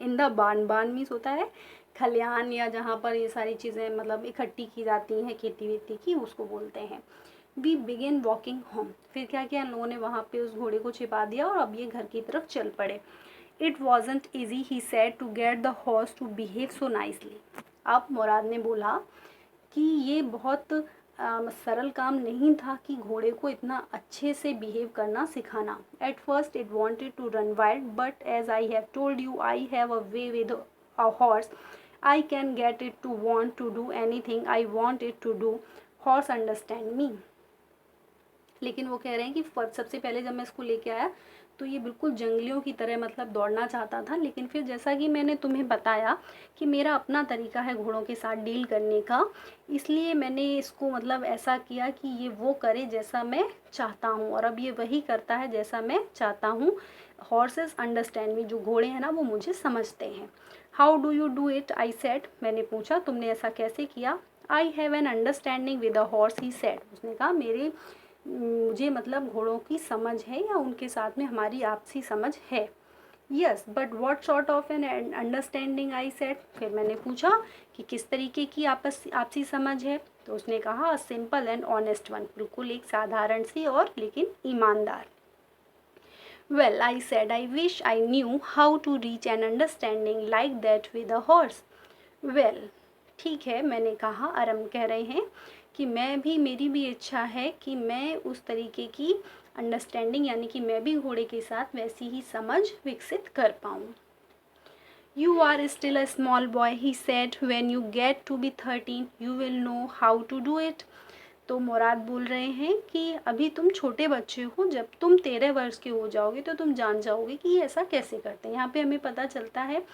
इन द बार्न, बार्न मीन्स होता है खलियान या जहाँ पर ये सारी चीज़ें मतलब इकट्ठी की जाती हैं खेती वेती की, उसको बोलते हैं. वी बिगिन वॉकिंग होम, फिर क्या किया इन लोगों ने, वहाँ पे उस घोड़े को छिपा दिया और अब ये घर की तरफ चल पड़े. It wasn't easy he said to get the horse to behave so nicely. अब मुराद ने बोला कि ये बहुत सरल काम नहीं था कि घोड़े को इतना अच्छे से बिहेव करना सिखाना. At first it wanted to run wild, but as I have told you I have a way with a horse, I can get it to want to do anything I want it to do. Horse understand me. लेकिन वो कह रहे हैं कि सबसे पहले जब मैं इसको लेके आया तो ये बिल्कुल जंगलियों की तरह मतलब दौड़ना चाहता था, लेकिन फिर जैसा कि मैंने तुम्हें बताया कि मेरा अपना तरीका है घोड़ों के साथ डील करने का, इसलिए मैंने इसको मतलब ऐसा किया कि ये वो करे जैसा मैं चाहता हूँ, और अब ये वही करता है जैसा मैं चाहता हूँ. हॉर्सेस अंडरस्टैंड मी, जो घोड़े हैं ना वो मुझे समझते हैं. How do you do it I said, मैंने पूछा तुमने ऐसा कैसे किया. I have an understanding with a horse he said, उसने कहा मुझे मतलब घोड़ों की समझ है या उनके साथ में हमारी आपसी समझ है. Yes but what sort of an understanding I said, फिर मैंने पूछा कि किस तरीके की आपसी समझ है, तो उसने कहा सिंपल एंड ऑनेस्ट वन, बिल्कुल एक साधारण सी और लेकिन ईमानदार. Well I said I wish I knew how to reach an understanding like that with a horse. Well ठीक है, मैंने कहा, अरम कह रहे हैं कि मेरी भी इच्छा है कि मैं उस तरीके की अंडरस्टैंडिंग यानी कि मैं भी घोड़े के साथ वैसी ही समझ विकसित कर पाऊँ. You are still a small boy he said, when you get to be 13 you will know how to do it. तो मुराद बोल रहे हैं कि अभी तुम छोटे बच्चे हो, जब तुम 13 वर्ष के हो जाओगे तो तुम जान जाओगे कि ये ऐसा कैसे करते हैं. यहाँ पे हमें पता चलता है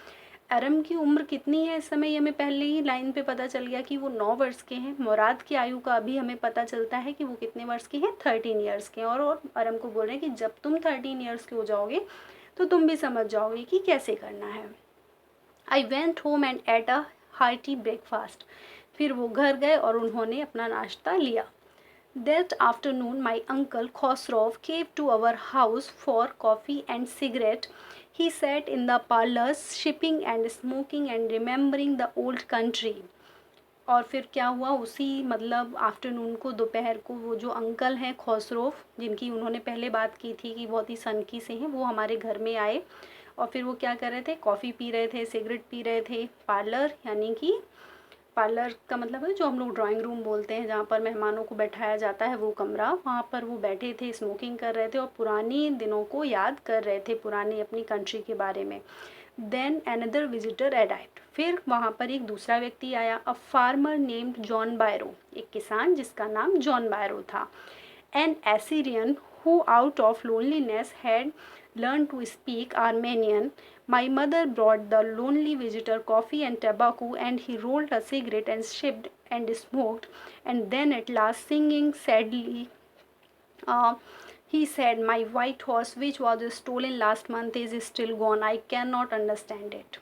अरम की उम्र कितनी है इस समय, ये हमें पहले ही लाइन पे पता चल गया कि वो 9 वर्ष के हैं. मुराद की आयु का अभी हमें पता चलता है कि वो कितने वर्ष के हैं, 13 ईयर्स के हैं. और अरम को बोल रहे हैं कि जब तुम 13 ईयर्स के हो जाओगे तो तुम भी समझ जाओगे कि कैसे करना है. I went home and at a hearty breakfast, फिर वो घर गए और उन्होंने अपना नाश्ता लिया. That afternoon, my uncle Khosrov came to our house for coffee and cigarette. He sat in the parlors, sipping and smoking and remembering the old country. और फिर क्या हुआ, उसी मतलब आफ्टरनून को, दोपहर को, वो जो अंकल हैं खोसरोफ, जिनकी उन्होंने पहले बात की थी कि बहुत ही सनकी से हैं, वो हमारे घर में आए और फिर वो क्या कर रहे थे, कॉफ़ी पी रहे थे, सिगरेट पी रहे थे. पार्लर यानी कि पार्लर का मतलब है जो हम लोग ड्राइंग रूम बोलते हैं, जहाँ पर मेहमानों को बैठाया जाता है, वो कमरा, वहाँ पर वो बैठे थे, स्मोकिंग कर रहे थे और पुरानी दिनों को याद कर रहे थे, पुरानी अपनी कंट्री के बारे में. देन अनदर विजिटर अराइव्ड, फिर वहाँ पर एक दूसरा व्यक्ति आया. A farmer named John Byro, एक किसान जिसका नाम जॉन बायरो था. An Assyrian who out of loneliness had learned to speak Armenian. My mother brought the lonely visitor coffee and tobacco, and he rolled a cigarette and sipped and smoked, and then at last, singing sadly, uh, he said, my white horse, which was stolen last month, is still gone. I cannot understand it.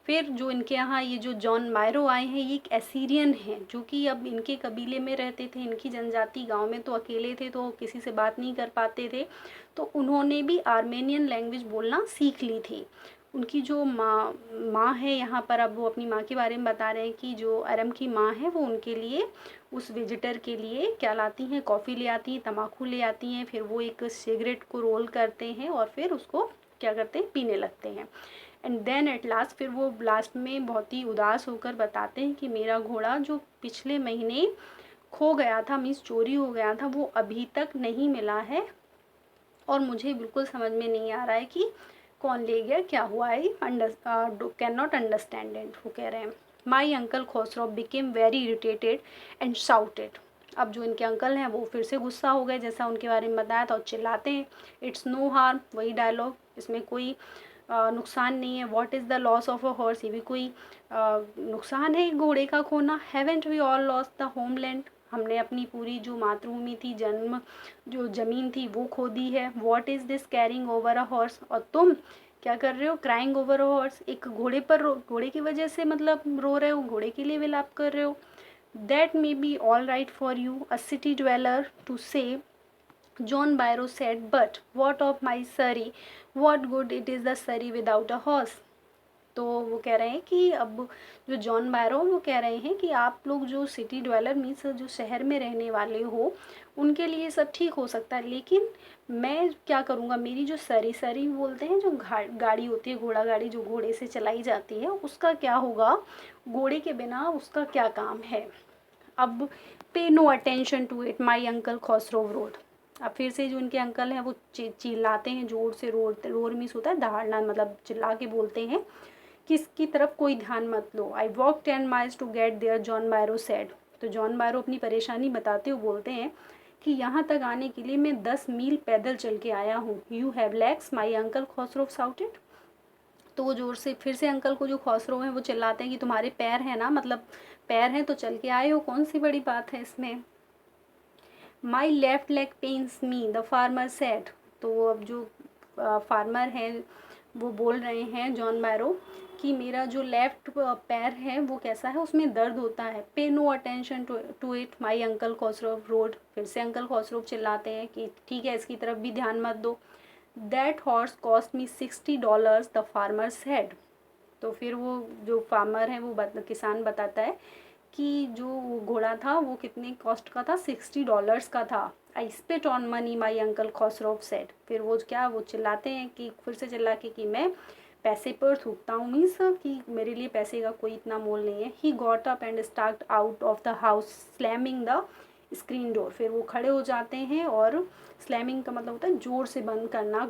फिर जो इनके यहाँ ये जो John Miro आए हैं, ये एक एसीरियन हैं जो कि अब इनके कबीले में रहते थे, इनकी जनजाति गांव में तो अकेले थे तो किसी से बात नहीं कर पाते थे, तो उन्होंने भी आर्मेनियन लैंग्वेज बोलना सीख ली थी। उनकी जो माँ है यहाँ पर, अब वो अपनी माँ के बारे में बता रहे हैं कि जो अरम की माँ है वो उनके लिए, उस विजिटर के लिए क्या लाती हैं, कॉफ़ी ले आती हैं, तम्बाकू ले आती हैं, फिर वो एक सिगरेट को रोल करते हैं और फिर उसको क्या करते हैं, पीने लगते हैं। एंड देन एट लास्ट, फिर वो लास्ट में बहुत ही उदास होकर बताते हैं कि मेरा घोड़ा जो पिछले महीने खो गया था, मीन्स चोरी हो गया था, वो अभी तक नहीं मिला है और मुझे बिल्कुल समझ में नहीं आ रहा है कि कौन ले गया, क्या हुआ। I can not understand it. वो कह रहे हैं my uncle Khosrove became very irritated and shouted. अब जो इनके अंकल हैं वो फिर से गुस्सा हो गए, जैसा उनके बारे में बताया था, और चिल्लाते हैं इट्स नो हार्म, वही डायलॉग, इसमें कोई नुकसान नहीं है। What is the loss of a horse, ये भी कोई नुकसान है घोड़े का खोना। Haven't we all lost the homeland, हमने अपनी पूरी जो मातृभूमि थी, जन्म जो ज़मीन थी वो खो दी है। What is this carrying over a horse, और तुम क्या कर रहे हो, क्राइंग ओवर अ हॉर्स, एक घोड़े पर घोड़े की वजह से मतलब रो रहे हो, घोड़े के लिए विलाप कर रहे हो। That may be all right for you a city dweller to say, John Byro said, but what of my Surrey? What good it is the Surrey without a horse? तो वो कह रहे हैं कि अब जो जॉन बायरो, वो कह रहे हैं कि आप लोग जो सिटी ड्वेलर मीन्स जो शहर में रहने वाले हो, उनके लिए सब ठीक हो सकता है, लेकिन मैं क्या करूँगा, मेरी जो सरी सरी बोलते हैं, जो गाड़ी होती है, घोड़ा गाड़ी जो घोड़े से चलाई जाती है, उसका क्या होगा, घोड़े के बिना उसका क्या काम है। अब pay no attention to it, my uncle Khosrove roared. अब फिर से जो उनके अंकल हैं वो चिल्लाते हैं जोर से, रोर मिस होता है दहाड़ना, मतलब चिल्ला के बोलते हैं कि इसकी तरफ कोई ध्यान मत लो। I walk 10 miles to get there, John Byro said. तो जॉन बायरो अपनी परेशानी बताते हुए बोलते हैं कि यहाँ तक आने के लिए मैं 10 मील पैदल चल के आया हूँ। You have legs, my uncle Khosrove shouted. तो वो जोर से फिर से अंकल को जो खॉसरो हैं वो चिल्लाते हैं कि तुम्हारे पैर हैं ना, मतलब पैर हैं तो चल के आए हो, कौन सी बड़ी बात है इसमें। My left leg pens me, the farmer said. तो अब जो फार्मर हैं वो बोल रहे हैं जॉन बायरो कि मेरा जो लेफ्ट पैर है वो कैसा है, उसमें दर्द होता है। Pay no attention to it, my uncle Khosrove roared. फिर से अंकल खॉसरोव चिल्लाते हैं कि ठीक है, इसकी तरफ भी ध्यान मत दो। That horse cost me $60, the farmer said. तो फिर वो जो फार्मर है वो किसान बताता है कि जो घोड़ा था वो कितने कॉस्ट का था, $60 का था। I spit on money, my uncle Khosrove said. फिर वो क्या, वो चिल्लाते हैं कि फिर से चिल्ला के कि मैं पैसे पर थूकता हूँ, मीन्स कि मेरे लिए पैसे का कोई इतना मोल नहीं है। He got up and start out of the house slamming the screen door. फिर वो खड़े हो जाते हैं, और स्लैमिंग का मतलब होता है जोर से बंद करना,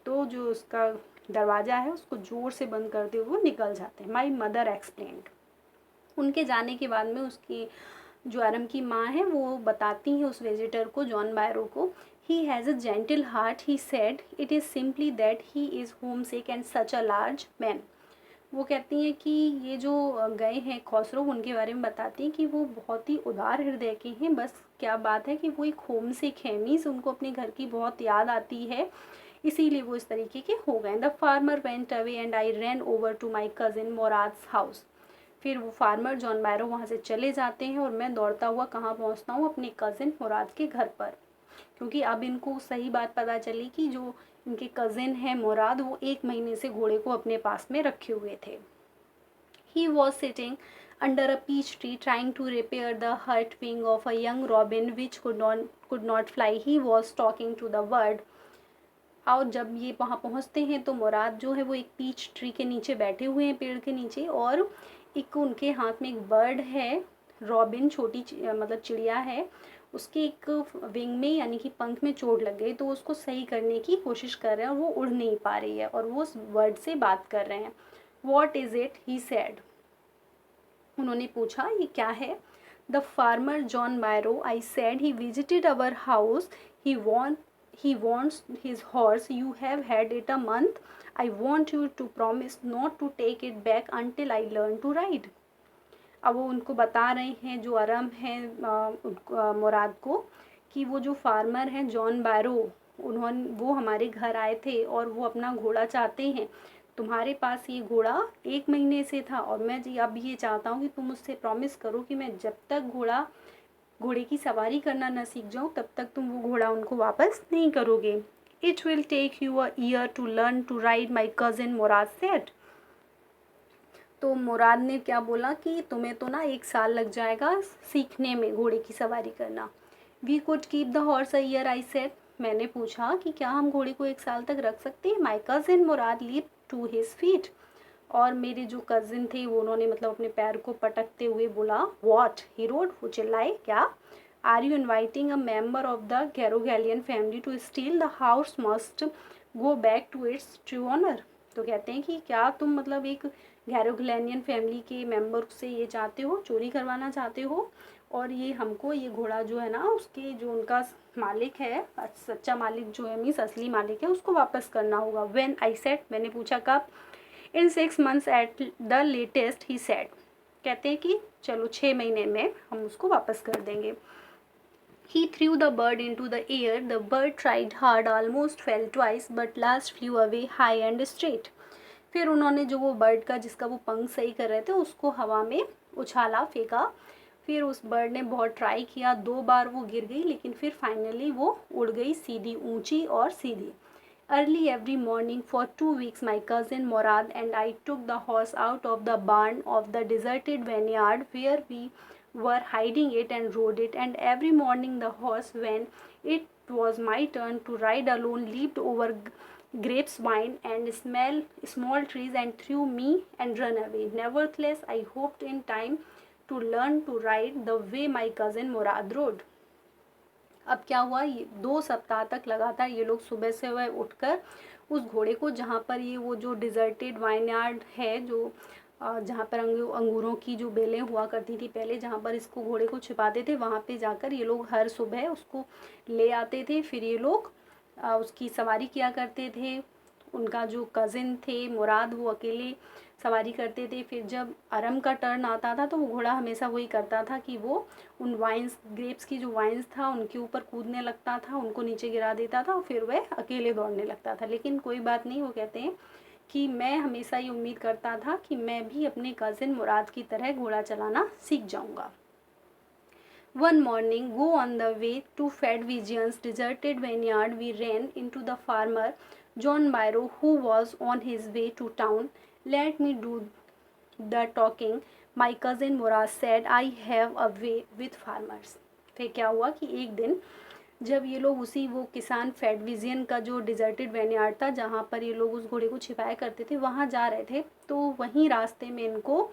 तो जो उसका दरवाज़ा है उसको ज़ोर से बंद करते हुए वो निकल जाते हैं। My mother explained. उनके जाने के बाद में उसकी जो अरम की माँ है वो बताती हैं उस विजिटर को, जॉन बायरो को, he has a gentle heart, he said, it is simply that he is home sick and such a large man. वो कहती हैं कि ये जो गए हैं खॉसरो, उनके बारे में बताती हैं कि वो बहुत ही उदार हृदय के हैं, बस क्या बात है कि वो एक होम सिक है, मीन्स उनको अपने घर की बहुत याद आती है, इसीलिए वो इस तरीके के हो गए। The farmer went away and I ran over to my cousin Mourad's house. फिर वो फार्मर जॉन बायरो वहाँ से चले जाते हैं और मैं दौड़ता हुआ कहाँ पहुँचता हूँ, अपने कज़िन मुराद के घर पर, क्योंकि अब इनको सही बात पता चली कि जो इनके कज़िन हैं मुराद, वो 1 महीने से घोड़े को अपने पास में रखे हुए थे। He was sitting under a peach tree trying to repair the hurt wing of a young robin which could not fly, he was talking to the bird. और जब ये वहाँ पहुँचते हैं तो मुराद जो है वो एक पीच ट्री के नीचे बैठे हुए हैं, पेड़ के नीचे, और एक उनके हाथ में एक बर्ड है, रॉबिन, छोटी मतलब चिड़िया है, उसके एक विंग में यानी कि पंख में चोट लग गई, तो उसको सही करने की कोशिश कर रहे हैं और वो उड़ नहीं पा रही है, और वो उस बर्ड से बात कर रहे हैं। What is it, he sad. उन्होंने पूछा ये क्या है। The farmer John बायरो, I sad, he visited our house, he want he wants his horse, you have had it a month, I want you to promise not to take it back until I learn to ride। अब वो उनको बता रहे हैं जो अरम हैं मुराद को, कि वो जो फार्मर हैं जॉन बायरो, वो हमारे घर आए थे और वो अपना घोड़ा चाहते हैं, तुम्हारे पास ये घोड़ा 1 महीने से था और मैं अब ये चाहता हूँ कि तुम मुझसे प्रॉमिस करो कि मैं जब तक घोड़े की सवारी करना न सीख जाऊँ तब तक तुम वो घोड़ा उनको वापस नहीं करोगे। It will take you a year to learn to ride, my cousin Murad said. तो मुराद ने क्या बोला कि तुम्हें तो ना 1 साल लग जाएगा सीखने में घोड़े की सवारी करना। We could keep the horse a year, I said. मैंने पूछा कि क्या हम घोड़े को 1 साल तक रख सकते हैं। My cousin Mourad leap to his feet. और मेरे जो कज़िन थे वो उन्होंने मतलब अपने पैर को पटकते हुए बोला, वॉट ही रोड, वो चिल्लाए, क्या? Are you inviting a member of the Garoghlanian family to steal, the horse must go back to its true owner. तो कहते हैं कि क्या तुम मतलब एक गैरोगैलियन फैमिली के मेंबर से ये चाहते हो, चोरी करवाना चाहते हो, और ये हमको ये घोड़ा जो है ना उसके जो उनका मालिक है, सच्चा मालिक जो है मीन्स असली मालिक है, उसको वापस करना होगा। व्हेन आई सेड, मैंने पूछा कब। इन 6 months at the latest, he said. कहते हैं कि चलो 6 महीने में हम उसको वापस कर देंगे। He threw the bird into the air. The bird tried hard, almost fell twice, but last flew away high and straight. फिर उन्होंने जो वो बर्ड का जिसका वो पंख सही कर रहे थे उसको हवा में उछाला, फेंका। फिर उस बर्ड ने बहुत ट्राई किया, 2 बार वो गिर गई लेकिन फिर फाइनली वो उड़ गई सीधी, ऊंची और सीधी। Early every morning for 2 weeks, my cousin Morad and I took the horse out of the barn of the deserted vineyard where we were hiding it and rode it. And every morning the horse, when it was my turn to ride alone, leaped over grapevine and small trees and threw me and run away. Nevertheless, I hoped in time to learn to ride the way my cousin Morad rode. अब क्या हुआ, ये 2 सप्ताह तक लगातार ये लोग सुबह से वह उठकर उस घोड़े को, जहाँ पर ये वो जो डिजर्टेड वाइनयार्ड है, जो जहाँ पर अंगूरों की जो बेलें हुआ करती थी पहले, जहाँ पर इसको घोड़े को छिपाते थे, वहाँ पे जाकर ये लोग हर सुबह उसको ले आते थे। फिर ये लोग उसकी सवारी किया करते थे। उनका जो कज़िन थे मुराद, वो अकेले सवारी करते थे। फिर जब आरम का टर्न आता था तो वो घोड़ा हमेशा वही करता था कि वो उन वाइन्स, ग्रेप्स की जो वाइन्स था उनके ऊपर कूदने लगता था, उनको नीचे गिरा देता था और फिर वह अकेले दौड़ने लगता था। लेकिन कोई बात नहीं, वो कहते हैं कि मैं हमेशा ये उम्मीद करता था कि मैं भी अपने कज़िन मुराद की तरह घोड़ा चलाना सीख जाऊँगा। One morning, go on the way to Fedvigian's deserted vineyard, we ran into the farmer John Byro, who was on his way to town. Let me do the talking, my cousin Murad said. I have a way with farmers. फिर क्या हुआ कि एक दिन जब ये लोग उसी वो किसान फेडविजियन का जो डिजर्टेड वेन्यार्ड था जहाँ पर ये लोग उस घोड़े को छिपाया करते थे वहाँ जा रहे थे, तो वहीं रास्ते में इनको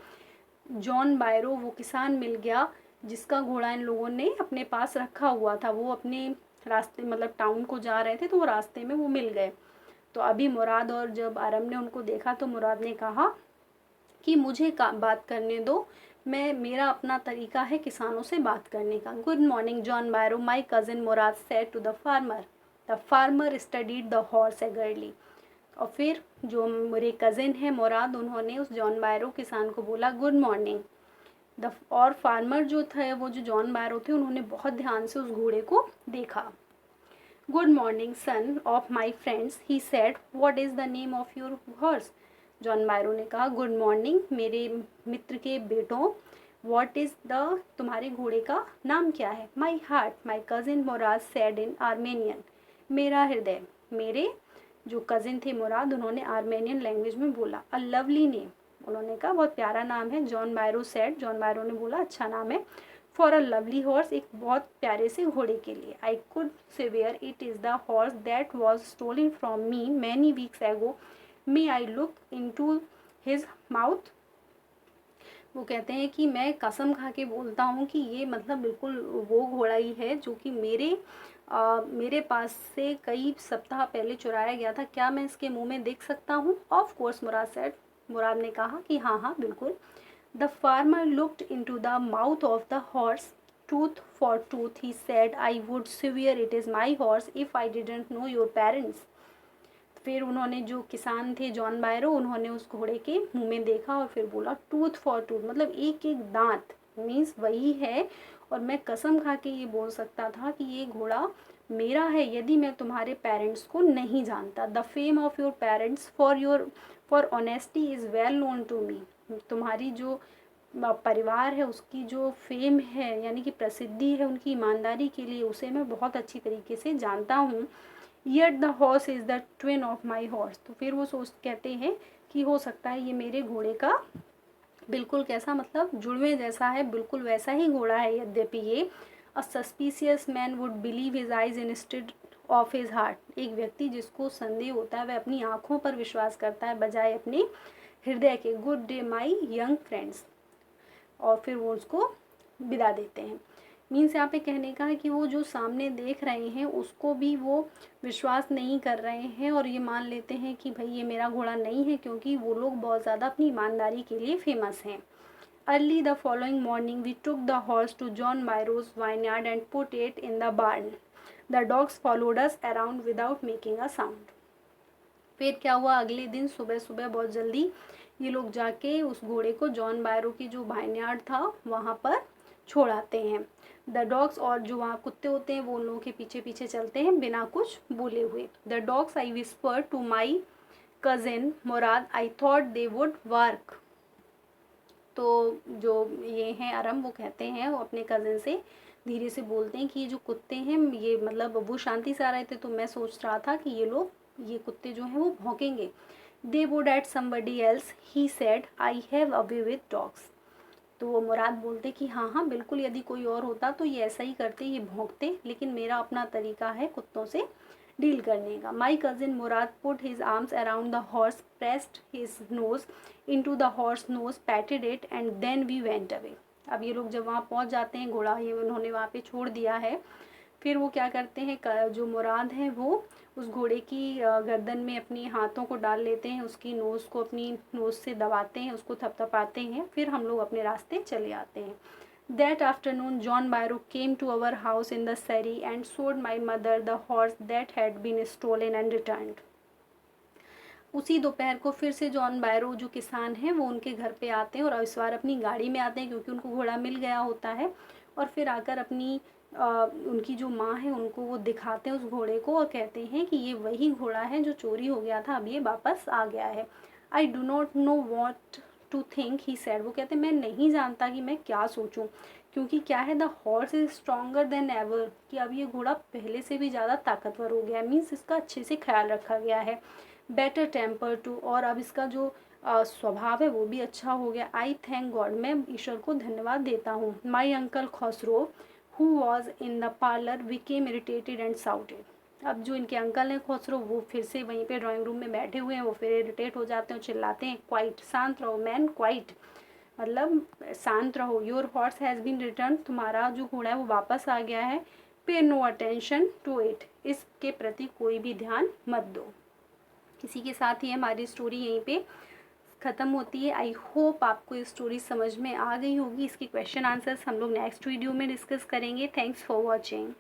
जॉन बायरो वो किसान मिल गया जिसका घोड़ा इन लोगों ने अपने पास रखा हुआ था। वो अपने रास्ते मतलब टाउन को जा रहे थे तो वो रास्ते में वो मिल गए। तो अभी मुराद और जब आरम ने उनको देखा तो मुराद ने कहा कि मुझे बात करने दो, मेरा अपना तरीका है किसानों से बात करने का। Good morning John Byro, my cousin Murad said to the farmer. The farmer studied the horse eagerly. और फिर जो मेरे कज़िन है मुराद, उन्होंने उस जॉन बायरो किसान को बोला गुड मॉर्निंग। और फार्मर जो थे, वो जो जॉन बायरो थे, उन्होंने बहुत ध्यान से उस घोड़े को देखा। Good morning son of my friends, he said, what is the name of your horse. John Byro ने कहा गुड मॉर्निंग मेरे मित्र के बेटों, व्हाट इज़ द, तुम्हारे घोड़े का नाम क्या है। My heart, my cousin Murad said in Armenian. मेरा हृदय, मेरे जो कज़िन थे मुराद, उन्होंने आर्मेनियन लैंग्वेज में बोला। अ लवली नेम, उन्होंने कहा बहुत प्यारा नाम है। John Byro said, John Byro ने बोला अच्छा नाम है। फॉर अ लवली हॉर्स, एक बहुत प्यारे से घोड़े के लिए। I could swear it is the horse that was stolen from me many weeks ago, may I look into his mouth. वो कहते हैं कि मैं कसम खा के बोलता हूँ कि ये मतलब बिल्कुल वो घोड़ा ही है जो कि मेरे पास से कई सप्ताह पहले चुराया गया था। क्या मैं इसके मुंह में देख सकता हूँ। ऑफ कोर्स मुराद सेड, मुराद ने कहा कि हाँ हाँ बिल्कुल। The farmer looked into the mouth of the horse, tooth for tooth, he said, I would swear it is my horse if I didn't know your parents. फिर उन्होंने, जो किसान थे जॉन बायरो, उन्होंने उस घोड़े के मुंह में देखा और फिर बोला टूथ फॉर टूथ, मतलब एक एक दांत, मीन्स वही है। और मैं कसम खा के ये बोल सकता था कि ये घोड़ा मेरा है यदि मैं तुम्हारे पेरेंट्स को नहीं जानता। The fame of your parents for honesty is well known to me, तुम्हारी जो परिवार है उसकी जो फेम है यानी कि प्रसिद्धि है उनकी ईमानदारी के लिए, उसे मैं बहुत अच्छी तरीके से जानता हूँ। Yet the horse is the twin of my horse, तो फिर वो कहते हैं कि हो सकता है ये मेरे घोड़े का बिल्कुल कैसा, मतलब जुड़वे जैसा है, बिल्कुल वैसा ही घोड़ा है। यद्यपि ये a suspicious man would believe his eyes instead of his heart, एक व्यक्ति जिसको संदेह होता है वह अपनी आँखों पर विश्वास करता है बजाय अपने हृदय के। Good day my young friends, और फिर वो उसको विदा देते हैं। मीन्स यहाँ पे कहने का है कि वो जो सामने देख रहे हैं उसको भी वो विश्वास नहीं कर रहे हैं और ये मान लेते हैं कि भाई ये मेरा घोड़ा नहीं है, क्योंकि वो लोग बहुत ज़्यादा अपनी ईमानदारी के लिए फेमस हैं। Early the following morning we took the horse to John Byro's vineyard and put it in the barn. The dogs followed us around without making a sound. फिर क्या हुआ, अगले दिन सुबह सुबह बहुत जल्दी ये लोग जाके उस घोड़े को जॉन बायरो की जो वाइनयार्ड था वहाँ पर छोड़ आते हैं। द डॉग्स, और जो वहाँ कुत्ते होते हैं वो उन लोगों के पीछे पीछे चलते हैं बिना कुछ बोले हुए। The dogs I whisper to my cousin Murad I thought they would work. तो जो ये हैं अरम, वो कहते हैं, वो अपने कज़न से धीरे से बोलते हैं कि ये जो कुत्ते हैं ये मतलब वो शांति से आ रहे थे तो मैं सोच रहा था कि ये कुत्ते जो हैं वो भौंकेंगे। They would eat somebody else he said I have a way with dogs. तो वो मुराद बोलते कि हाँ हाँ बिल्कुल, यदि कोई और होता तो ये ऐसा ही करते, ये भौंकते, लेकिन मेरा अपना तरीका है कुत्तों से डील करने का। My cousin Murad put his arms around the horse, pressed his nose into the horse nose, patted it and then we went away. अब ये लोग जब वहाँ पहुँच जाते हैं, घोड़ा ये उन्होंने वहाँ पे छोड़ दिया है, फिर वो क्या करते हैं, जो मुराद हैं वो उस घोड़े की गर्दन में अपनी हाथों को डाल लेते हैं, उसकी नोज़ को अपनी नोज़ से दबाते हैं, उसको थपथपाते हैं, फिर हम लोग अपने रास्ते चले आते हैं। That afternoon, John Byro came to our house in the Surrey and showed my mother the horse that had been stolen and returned. उसी दोपहर को फिर से जॉन बायरो जो किसान हैं वो उनके घर पे आते हैं और इस बार अपनी गाड़ी में आते हैं क्योंकि उनको घोड़ा मिल गया होता है, और फिर आकर अपनी उनकी जो माँ है उनको वो दिखाते हैं उस घोड़े को और कहते हैं कि ये वही घोड़ा है जो चोरी हो गया था, अब ये वापस आ गया है। I do not know what to think he said, वो कहते हैं मैं नहीं जानता कि मैं क्या सोचूं, क्योंकि क्या है, the horse is stronger than ever, कि अब ये घोड़ा पहले से भी ज़्यादा ताकतवर हो गया है, मीन्स इसका अच्छे से ख्याल रखा गया है। बेटर टेम्पर टू, और अब इसका जो स्वभाव है वो भी अच्छा हो गया। आई थैंक गॉड, मैं ईश्वर को धन्यवाद देता हूँ। My uncle Khosrove who was in the parlour became irritated and shouted. अब जो इनके अंकल हैं खसरो, वो फिर से वहीं पे ड्राइंग रूम में बैठे हुए हैं, वो फिर इरिटेट हो जाते हैं, चिल्लाते हैं, क्वाइट, शांत रहो मैन, क्वाइट, मतलब शांत रहो। Your horse has been return, तुम्हारा जो घोड़ा है वो वापस आ गया है। Pay no attention to it, इसके प्रति कोई भी ध्यान मत दो। इसी के साथ ही हमारी स्टोरी यहीं पे ख़त्म होती है। आई होप आपको ये स्टोरी समझ में आ गई होगी। इसके क्वेश्चन आंसर्स हम लोग नेक्स्ट वीडियो में डिस्कस करेंगे। Thanks for watching.